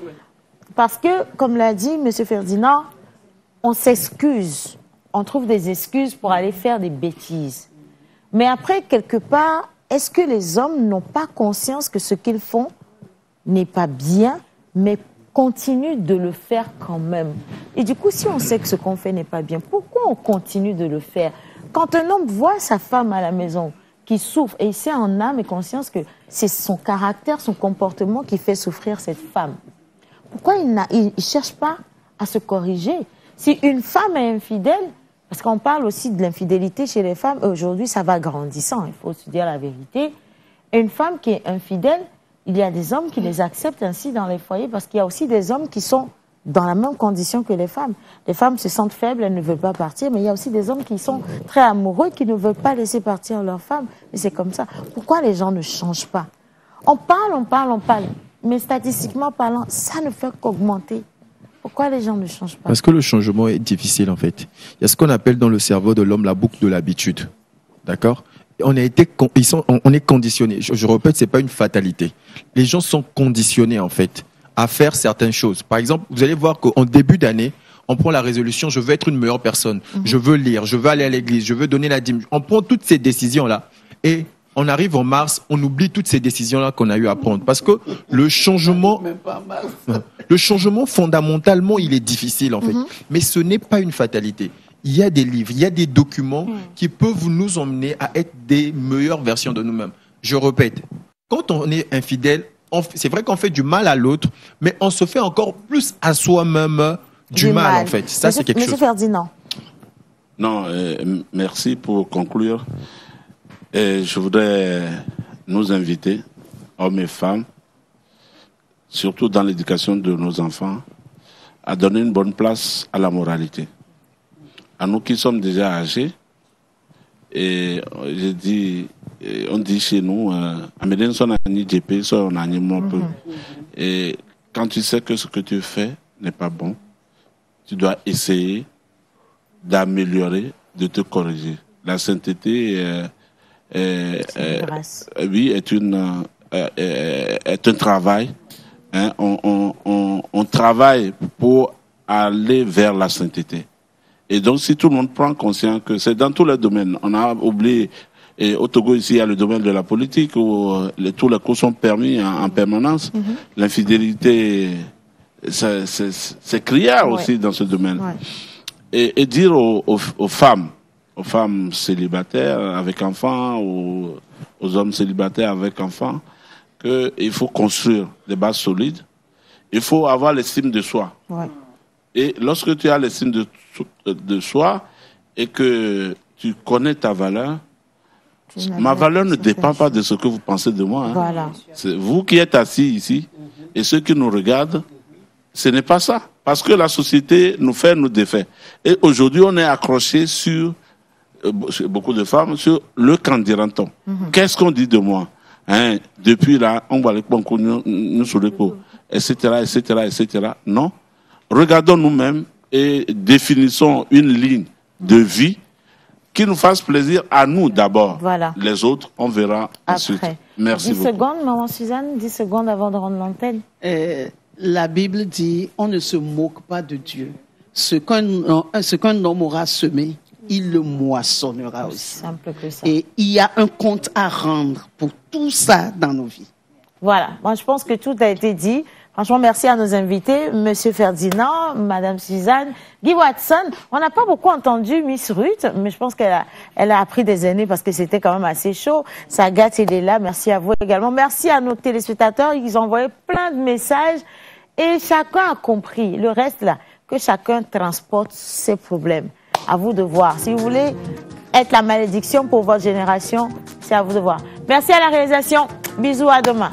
Parce que, comme l'a dit M. Ferdinand, on s'excuse. On trouve des excuses pour aller faire des bêtises. Mais après, quelque part, est-ce que les hommes n'ont pas conscience que ce qu'ils font n'est pas bien, mais continuent de le faire quand même? Et du coup, si on sait que ce qu'on fait n'est pas bien, pourquoi on continue de le faire? Quand un homme voit sa femme à la maison, qui souffre, et il sait en âme et conscience que c'est son caractère, son comportement qui fait souffrir cette femme, pourquoi il ne cherche pas à se corriger? Si une femme est infidèle, parce qu'on parle aussi de l'infidélité chez les femmes, aujourd'hui ça va grandissant, il faut se dire la vérité. Une femme qui est infidèle, il y a des hommes qui les acceptent ainsi dans les foyers, parce qu'il y a aussi des hommes qui sont dans la même condition que les femmes. Les femmes se sentent faibles, elles ne veulent pas partir, mais il y a aussi des hommes qui sont très amoureux, qui ne veulent pas laisser partir leur femme. Et c'est comme ça. Pourquoi les gens ne changent pas? On parle, mais statistiquement parlant, ça ne fait qu'augmenter. Pourquoi les gens ne changent pas? Parce que le changement est difficile en fait. Il y a ce qu'on appelle dans le cerveau de l'homme la boucle de l'habitude. D'accord? On est conditionné. Je répète, c'est pas une fatalité. Les gens sont conditionnés en fait à faire certaines choses. Par exemple, vous allez voir qu'en début d'année, on prend la résolution, je veux être une meilleure personne, je veux lire, je veux aller à l'église, je veux donner la dîme. On prend toutes ces décisions-là et on arrive en mars, on oublie toutes ces décisions-là qu'on a eu à prendre. Parce que le changement fondamentalement, il est difficile en fait. Mais ce n'est pas une fatalité. Il y a des livres, il y a des documents qui peuvent nous emmener à être des meilleures versions de nous-mêmes. Je répète, quand on est infidèle, c'est vrai qu'on fait du mal à l'autre, mais on se fait encore plus à soi-même du mal, en fait. Ça, c'est quelque chose. Monsieur Ferdinand. Non, merci pour conclure. Je voudrais nous inviter, hommes et femmes, surtout dans l'éducation de nos enfants, à donner une bonne place à la moralité. À nous qui sommes déjà âgés, et on dit chez nous, et quand tu sais que ce que tu fais n'est pas bon, tu dois essayer d'améliorer, de te corriger. La sainteté est un travail. Hein, on travaille pour aller vers la sainteté. Et donc, si tout le monde prend conscience que c'est dans tous les domaines, on a oublié Et au Togo, ici, il y a le domaine de la politique où tous les coups sont permis en permanence. L'infidélité, c'est criard aussi dans ce domaine. Et dire aux femmes célibataires avec enfants ou aux hommes célibataires avec enfants qu'il faut construire des bases solides. Il faut avoir l'estime de soi. Et lorsque tu as l'estime de soi et que tu connais ta valeur, ma valeur ne dépend pas de ce que vous pensez de moi. Hein. C'est vous qui êtes assis ici et ceux qui nous regardent, ce n'est pas ça. Parce que la société nous fait, nous défait. Et aujourd'hui, on est accroché sur, beaucoup de femmes, sur le qu'en dira-t-on. Qu'est-ce qu'on dit de moi? Hein, depuis là, on va les nous sur le coup, etc., etc., etc. Non. Regardons nous-mêmes et définissons une ligne de vie qui nous fasse plaisir à nous d'abord. Voilà. Les autres, on verra ensuite. Merci 10 beaucoup. 10 secondes, maman Suzanne, 10 secondes avant de rendre l'antenne. La Bible dit, on ne se moque pas de Dieu. Ce qu'un homme aura semé, il le moissonnera aussi. Simple que ça. Et il y a un compte à rendre pour tout ça dans nos vies. Voilà. Moi, je pense que tout a été dit. Franchement, merci à nos invités, Monsieur Ferdinand, Madame Suzanne, Guy Watson. On n'a pas beaucoup entendu Miss Ruth, mais je pense qu'elle a appris des années parce que c'était quand même assez chaud. Sagat, il est là. Merci à vous également. Merci à nos téléspectateurs. Ils ont envoyé plein de messages et chacun a compris. Le reste, là, que chacun transporte ses problèmes. À vous de voir. Si vous voulez être la malédiction pour votre génération, c'est à vous de voir. Merci à la réalisation. Bisous, à demain.